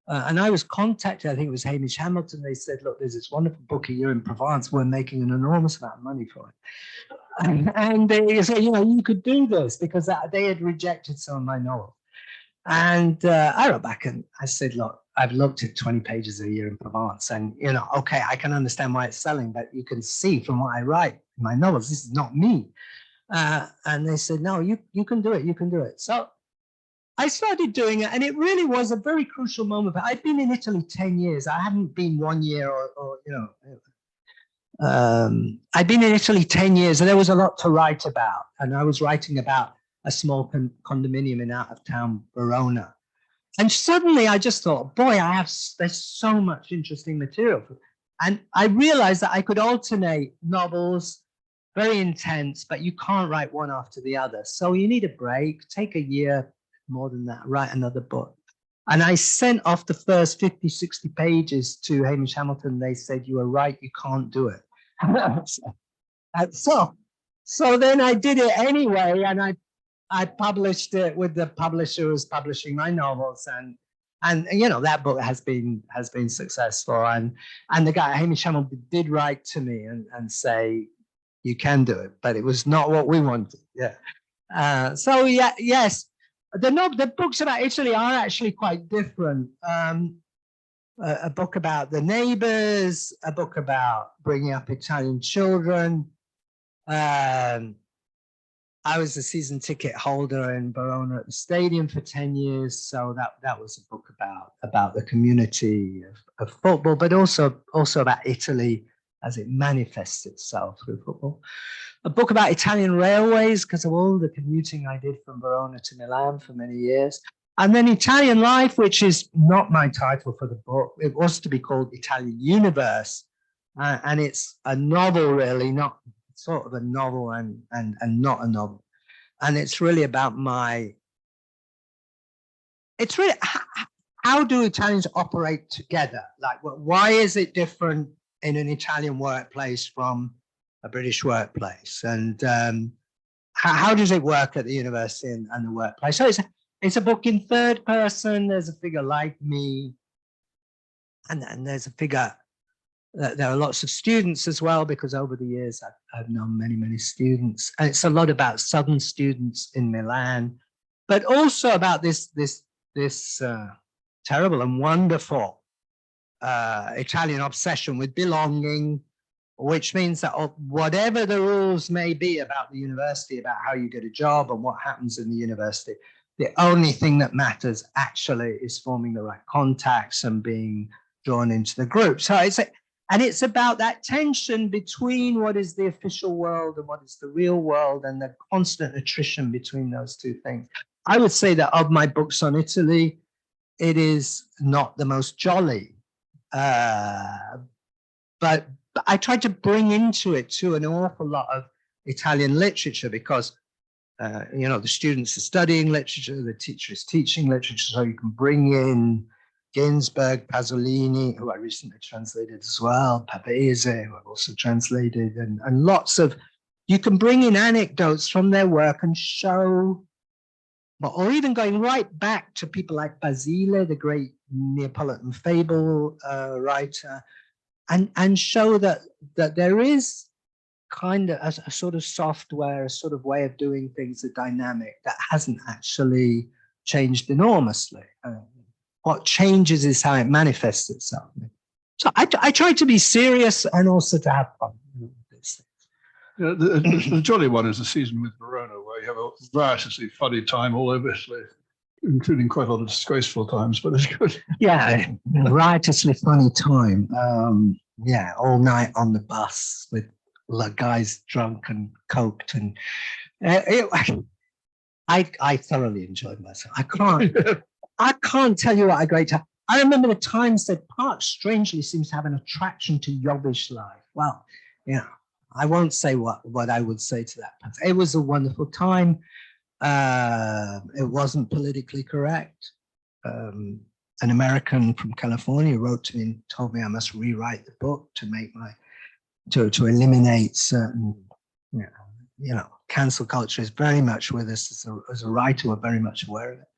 And I was contacted, I think it was Hamish Hamilton. They said, look, there's this wonderful book, A Year in Provence. We're making an enormous amount of money for it. And they said, you could do this, because they had rejected some of my novels. And I wrote back and I said, look, I've looked at 20 pages of A Year in Provence, and, okay, I can understand why it's selling, but you can see from what I write in my novels, this is not me. And they said, no, you can do it. You can do it. So I started doing it, and it really was a very crucial moment. But I'd been in Italy 10 years. I hadn't been 1 year I'd been in Italy 10 years, and there was a lot to write about. And I was writing about a small condominium in out-of-town Verona. And suddenly I just thought, boy, there's so much interesting material. And I realized that I could alternate novels, very intense, but you can't write one after the other. So you need a break, take a year, more than that, write another book. And I sent off the first 50, 60 pages to Hamish Hamilton. They said, you were right, you can't do it. So then I did it anyway, and I published it with the publisher who was publishing my novels, and that book has been successful. And the guy Hamish Hamilton did write to me and say, you can do it, but it was not what we wanted. Yeah. So yeah, yes, the books about Italy are actually quite different. A book about the neighbors, a book about bringing up Italian children. I was a season ticket holder in Verona at the stadium for 10 years. So that was a book about the community of football, but also about Italy as it manifests itself through football. A book about Italian railways, because of all the commuting I did from Verona to Milan for many years. And then Italian Life, which is not my title for the book. It was to be called Italian Universe. And it's a novel, really, not sort of a novel and not a novel. And it's really about it's really, how do Italians operate together? Like, why is it different in an Italian workplace from a British workplace? And how does it work at the university and the workplace? So it's a book in third person. There's a figure like me, and there's a figure. There are lots of students as well, because over the years I've known many students, and it's a lot about Southern students in Milan, but also about this terrible and wonderful Italian obsession with belonging, which means that whatever the rules may be about the university, about how you get a job and what happens in the university, the only thing that matters actually is forming the right contacts and being drawn into the group. So it's about that tension between what is the official world and what is the real world, and the constant attrition between those two things. I would say that of my books on Italy, it is not the most jolly, but I tried to bring into it too an awful lot of Italian literature, because you know, the students are studying literature, the teacher is teaching literature, so you can bring in Ginsberg, Pasolini, who I recently translated as well, Pavese, who I've also translated, and lots of, you can bring in anecdotes from their work and show, or even going right back to people like Basile, the great Neapolitan fable writer, and show that there is kind of a sort of software, a sort of way of doing things, a dynamic that hasn't actually changed enormously. What changes is how it manifests itself. So I try to be serious and also to have fun with these things. Yeah, the jolly one is the season with Verona, where you have a riotously funny time all over Italy, including quite a lot of disgraceful times, but it's good. Yeah, riotously funny time. Yeah, all night on the bus with guys drunk and coked, and I thoroughly enjoyed myself. I can't tell you what a great time. I remember the Times said Park strangely seems to have an attraction to Yobbish life. Well, you know, I won't say what I would say to that. It was a wonderful time. It wasn't politically correct. An American from California wrote to me and told me I must rewrite the book to make to eliminate certain, you know, cancel culture is very much with us as a writer. We're very much aware of it.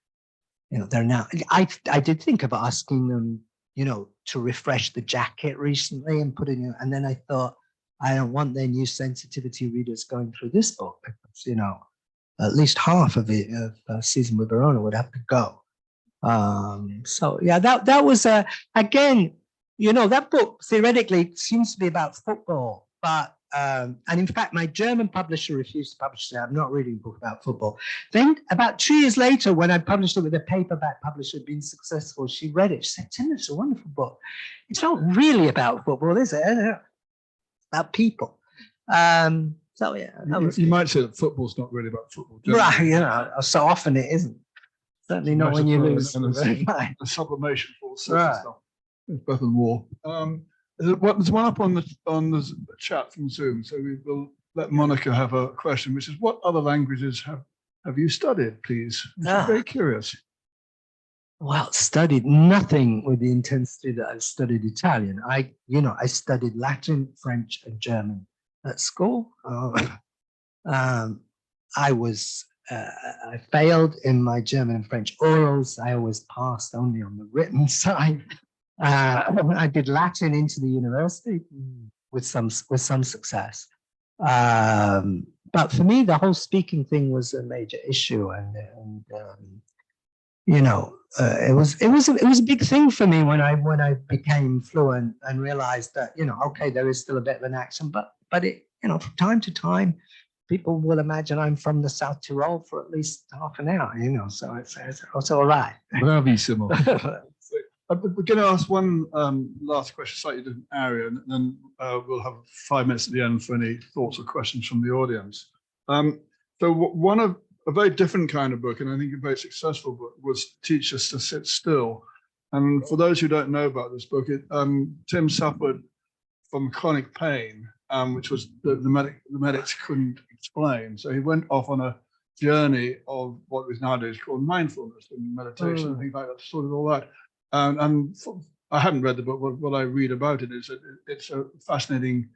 You know, they're now, I did think of asking them, you know, to refresh the jacket recently and put in, and then I thought, I don't want their new sensitivity readers going through this book, because, you know, at least half of it, of Season with Verona would have to go. So yeah, that was again, you know, that book theoretically seems to be about football, but and in fact, my German publisher refused to publish it. I'm not reading a book about football. Then about 2 years later, when I published it with a paperback publisher, had been successful, she read it. She said, "Tim, it's a wonderful book. It's not really about football, is it? It's about people." So yeah, you might say that football's not really about football, right? You know, so often it isn't. Certainly not when you lose. The sublimation force, right. Stuff. It's better than war. There's one up on the chat from Zoom, so we will let Monica have a question, which is, what other languages have you studied, please? I'm very curious. Well, studied nothing with the intensity that I've studied Italian. I studied Latin, French, and German at school. I failed in my German and French orals. I always passed only on the written side. I did Latin into the university with some success. But for me, the whole speaking thing was a major issue, and you know, it was a big thing for me when I became fluent and realized that, you know, okay, there is still a bit of an accent, but it, you know, from time to time, people will imagine I'm from the South Tyrol for at least half an hour, you know, so it's all right. Bravissimo. We're going to ask one last question, slightly different area, and then we'll have 5 minutes at the end for any thoughts or questions from the audience. So one of a very different kind of book, and I think a very successful book, was Teach Us to Sit Still. And for those who don't know about this book, Tim suffered from chronic pain, which was the medics couldn't explain. So he went off on a journey of what is nowadays called mindfulness and meditation and things like that, sort of all that. And I haven't read the book. What I read about it is that it's a fascinating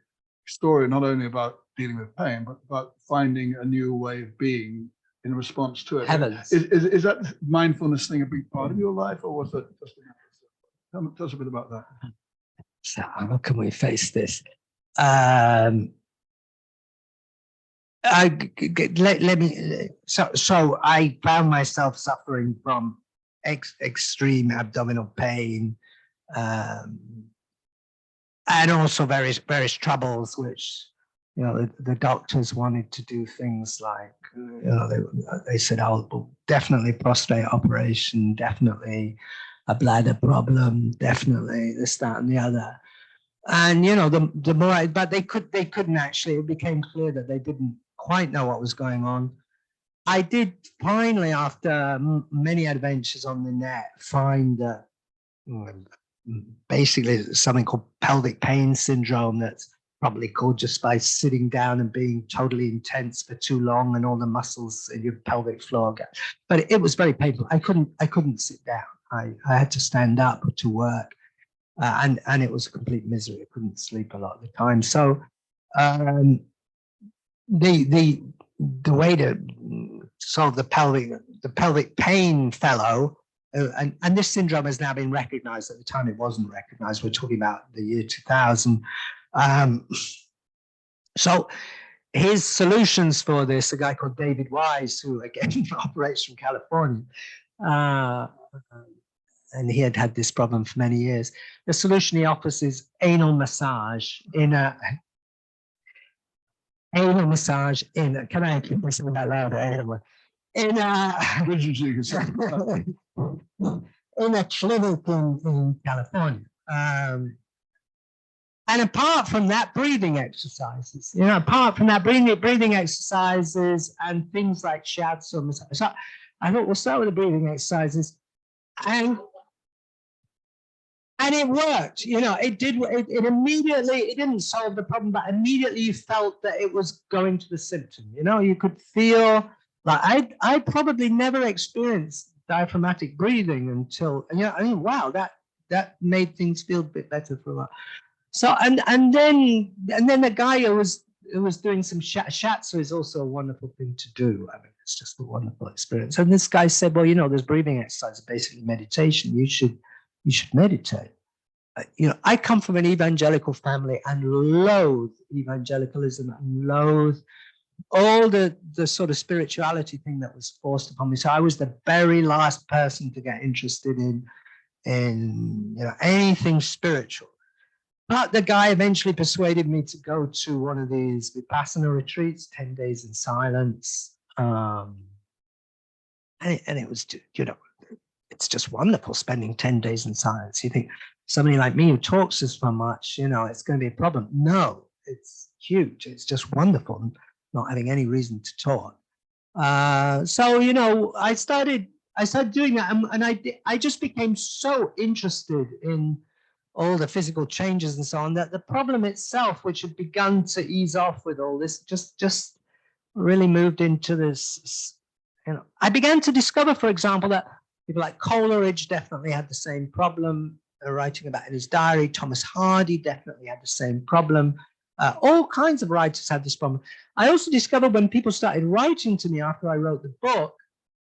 story, not only about dealing with pain, but about finding a new way of being in response to it. Is that mindfulness thing a big part of your life, or was it just tell us a bit about that? So how can we face this? So I found myself suffering from extreme abdominal pain, and also various troubles, which, you know, the doctors wanted to do things like, you know, they said, oh, well, definitely prostate operation, definitely a bladder problem, definitely this, that, and the other. And, you know, the more, but they couldn't actually, it became clear that they didn't quite know what was going on. I did finally, after many adventures on the net, find basically something called pelvic pain syndrome that's probably caused just by sitting down and being totally intense for too long, and all the muscles in your pelvic floor but it was very painful. I couldn't sit down. I had to stand up to work, and it was a complete misery. I couldn't sleep a lot of the time. So the way to solve the pelvic pain fellow, and this syndrome has now been recognized. At the time it wasn't recognized. We're talking about the year 2000. So his solutions for this, a guy called David Wise, who again operates from California, and he had had this problem for many years. The solution he offers is anal massage in a, can I actually say that loud? In a clinic in California. And apart from that, breathing exercises, you know, apart from that, breathing exercises and things like shiatsu massage. So I thought we'll start with the breathing exercises, and it worked. You know, it did. It immediately, it didn't solve the problem, but immediately you felt that it was going to the symptom. You know, you could feel like I probably never experienced diaphragmatic breathing until, and you know, I mean, wow, that made things feel a bit better for a while. So and then the guy who was doing some shiatsu is also a wonderful thing to do. I mean, it's just a wonderful experience. And this guy said, well, you know, there's breathing exercise, basically meditation. You should meditate. You know, I come from an evangelical family and loathe evangelicalism and loathe all the sort of spirituality thing that was forced upon me. So I was the very last person to get interested in you know, anything spiritual. But the guy eventually persuaded me to go to one of these Vipassana retreats, 10 days in silence. And it was, you know, it's just wonderful spending 10 days in silence. You think somebody like me who talks so much, you know, it's going to be a problem. No, it's huge. It's just wonderful not having any reason to talk. So, you know, I started doing that, and I just became so interested in all the physical changes and so on, that the problem itself, which had begun to ease off with all this, just really moved into this. You know, I began to discover, for example, that people like Coleridge definitely had the same problem, writing about in his diary. Thomas Hardy definitely had the same problem. All kinds of writers had this problem. I also discovered when people started writing to me after I wrote the book,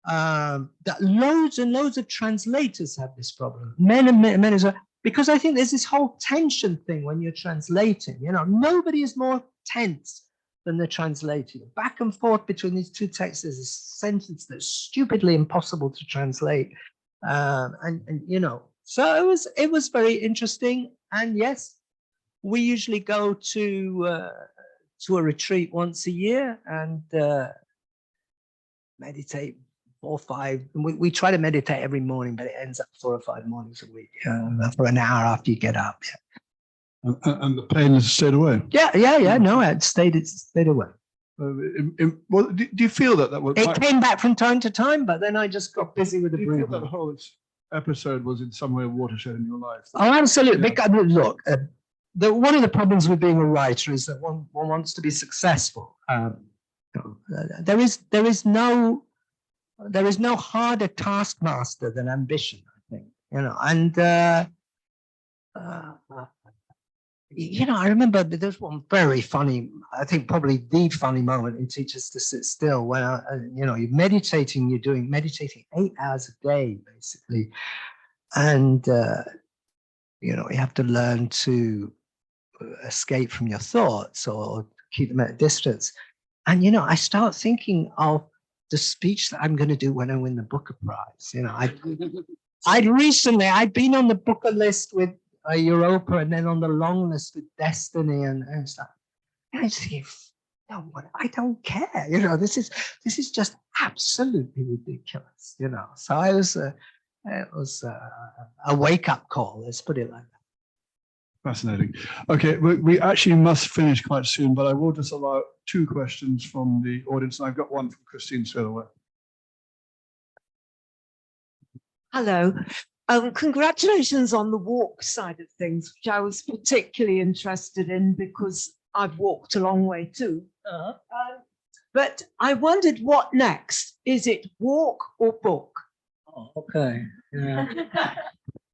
that loads and loads of translators have this problem. Men as well. Because I think there's this whole tension thing when you're translating. You know, nobody is more tense than the translator. Back and forth between these two texts is a sentence that's stupidly impossible to translate. And you know, so it was very interesting. And yes, we usually go to a retreat once a year and meditate 4 or 5. We try to meditate every morning, but it ends up 4 or 5 mornings a week for an hour after you get up. Yeah. And the pain has stayed away. Yeah. No, it stayed away. Well, do you feel that was? It came back from time to time, but then I just got busy with the breathing. Do you feel that whole episode was in some way a watershed in your life? Oh, absolutely. Yeah. Because, look, one of the problems with being a writer is that one wants to be successful. There is no harder taskmaster than ambition, I think, you know. And you know, I remember there's one very funny, I think probably the funny moment in Teachers to Sit Still, where you know, you're meditating 8 hours a day basically, and you know, you have to learn to escape from your thoughts or keep them at a distance. And you know, I start thinking of the speech that I'm going to do when I win the Booker Prize. You know, I'd been on the Booker list with Europa, and then on the long list with Destiny and stuff. And I just think, no, I don't care. You know, this is just absolutely ridiculous. You know, so it was a wake up call. Let's put it like that. Fascinating. Okay, we actually must finish quite soon, but I will just allow 2 questions from the audience. And I've got one from Christine straight away. Hello. Congratulations on the walk side of things, which I was particularly interested in because I've walked a long way too. But I wondered what next? Is it walk or book? Oh, okay. Yeah.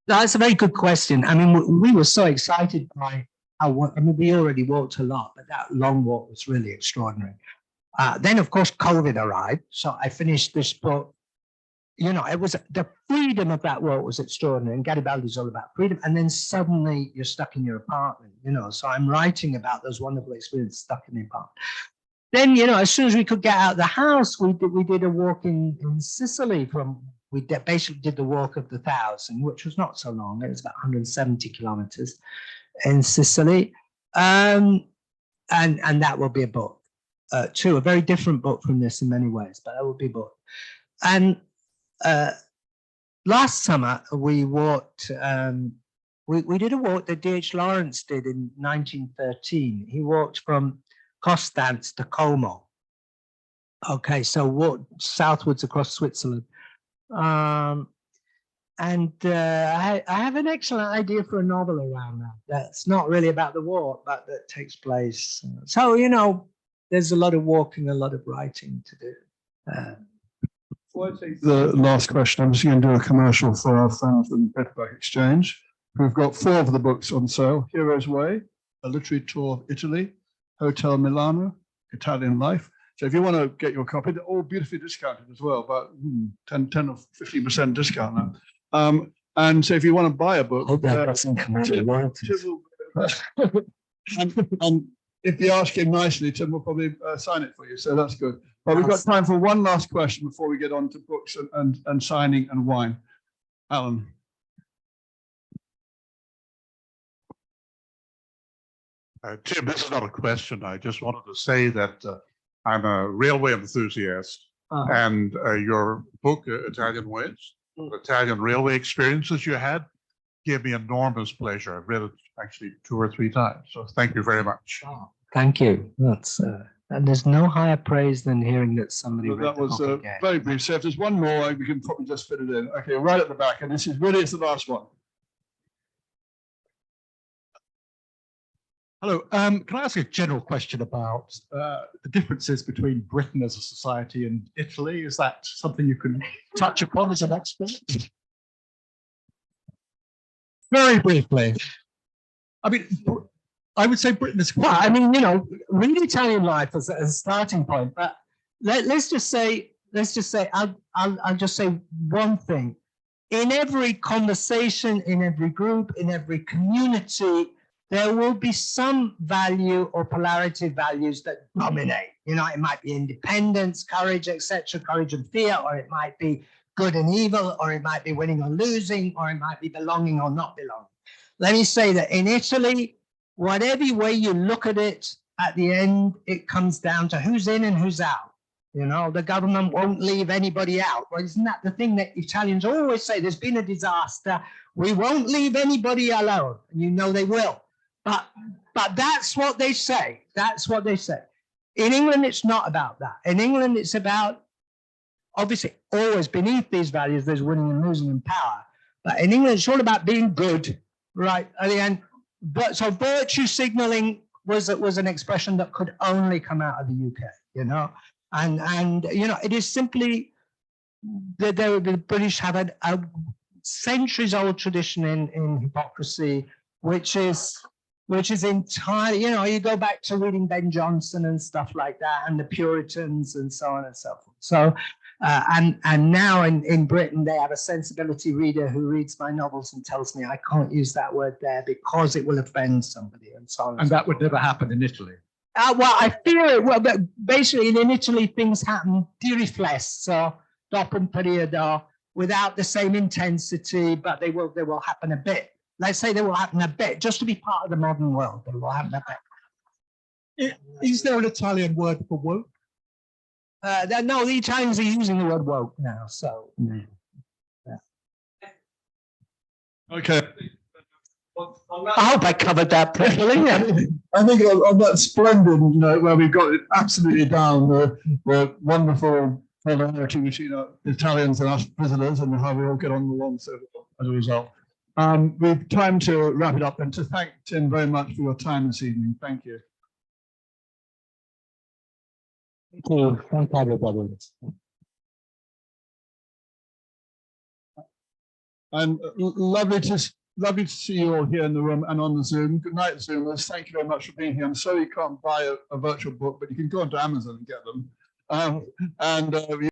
That's a very good question. I mean, we were so excited by we already walked a lot, but that long walk was really extraordinary. Then, of course, COVID arrived. So I finished this book. You know, it was the freedom of that walk was extraordinary. And Garibaldi's all about freedom. And then suddenly you're stuck in your apartment, you know. So I'm writing about those wonderful experiences stuck in the apartment. Then, you know, as soon as we could get out of the house, we did a walk in Sicily basically did the walk of the 1,000, which was not so long. It was about 170 kilometers in Sicily. And that will be a book too, a very different book from this in many ways, but that will be a book. And last summer we walked, we did a walk that D.H. Lawrence did in 1913. He walked from Constance to Como. Okay, so walked southwards across Switzerland. I have an excellent idea for a novel around that. That's not really about the walk, but that takes place. So, you know, there's a lot of walking, a lot of writing to do. Before I take the last question, I'm just going to do a commercial for our friends from Paperback Exchange, who've got 4 of the books on sale: Hero's Way, A Literary Tour of Italy, Hotel Milano, Italian Life. So if you want to get your copy, they're all beautifully discounted as well, about 10 or 15% discount now. And so if you want to buy a book, and if you ask him nicely, Tim will probably sign it for you. So that's good. But we've got time for one last question before we get on to books and signing and wine. Alan. Tim, this is not a question. I just wanted to say that I'm a railway enthusiast, and your book, Italian Ways, the Italian railway experiences you had, gave me enormous pleasure. I've read it actually 2 or 3 times. So thank you very much. Oh, thank you. That's and there's no higher praise than hearing that somebody read That the was book again. very brief. So if there's one more, we can probably just fit it in. Okay, right at the back, and this is really it's the last one. Hello. Can I ask a general question about the differences between Britain as a society and Italy? Is that something you can touch upon as an expert? Very briefly. I mean, I would say Britain is quite. Well, I mean, you know, read Italian life as a starting point. But let's just say, I'll just say one thing. In every conversation, in every group, in every community, there will be some value or polarity values that dominate. You know, it might be independence, courage, etc., courage and fear, or it might be good and evil, or it might be winning or losing, or it might be belonging or not belonging. Let me say that in Italy, whatever way you look at it, at the end, it comes down to who's in and who's out. You know, the government won't leave anybody out. Well, isn't that the thing that Italians always say? There's been a disaster. We won't leave anybody alone. And you know they will. But that's what they say. That's what they say. In England, it's not about that. In England, it's about, obviously, always beneath these values, there's winning and losing and power. But in England, it's all about being good, right? At the end. But so virtue signaling was an expression that could only come out of the UK, you know, and you know, it is simply the British have a centuries-old tradition in hypocrisy, which is entirely, you know, you go back to reading Ben Jonson and stuff like that, and the Puritans and so on and so forth. So. And now in Britain, they have a sensibility reader who reads my novels and tells me I can't use that word there because it will offend somebody and so on. And that would never happen in Italy. Well, I fear it. Well, but basically in Italy, things happen di riflesso, dopo un periodo, without the same intensity, but they will happen a bit. let's say they will happen a bit, just to be part of the modern world, they will happen a bit. Is there an Italian word for woke? No, the Italians are using the word woke now, so. Okay. I hope I covered that properly. Yeah. I think on that splendid note where we've got it absolutely down, the wonderful solidarity between Italians and us prisoners and how we all get on along so well as a result. We've time to wrap it up and to thank Tim very much for your time this evening. Thank you. Thank you, everybody. And lovely to see you all here in the room and on the Zoom. Good night, Zoomers. Thank you very much for being here. I'm sorry you can't buy a virtual book, but you can go onto Amazon and get them.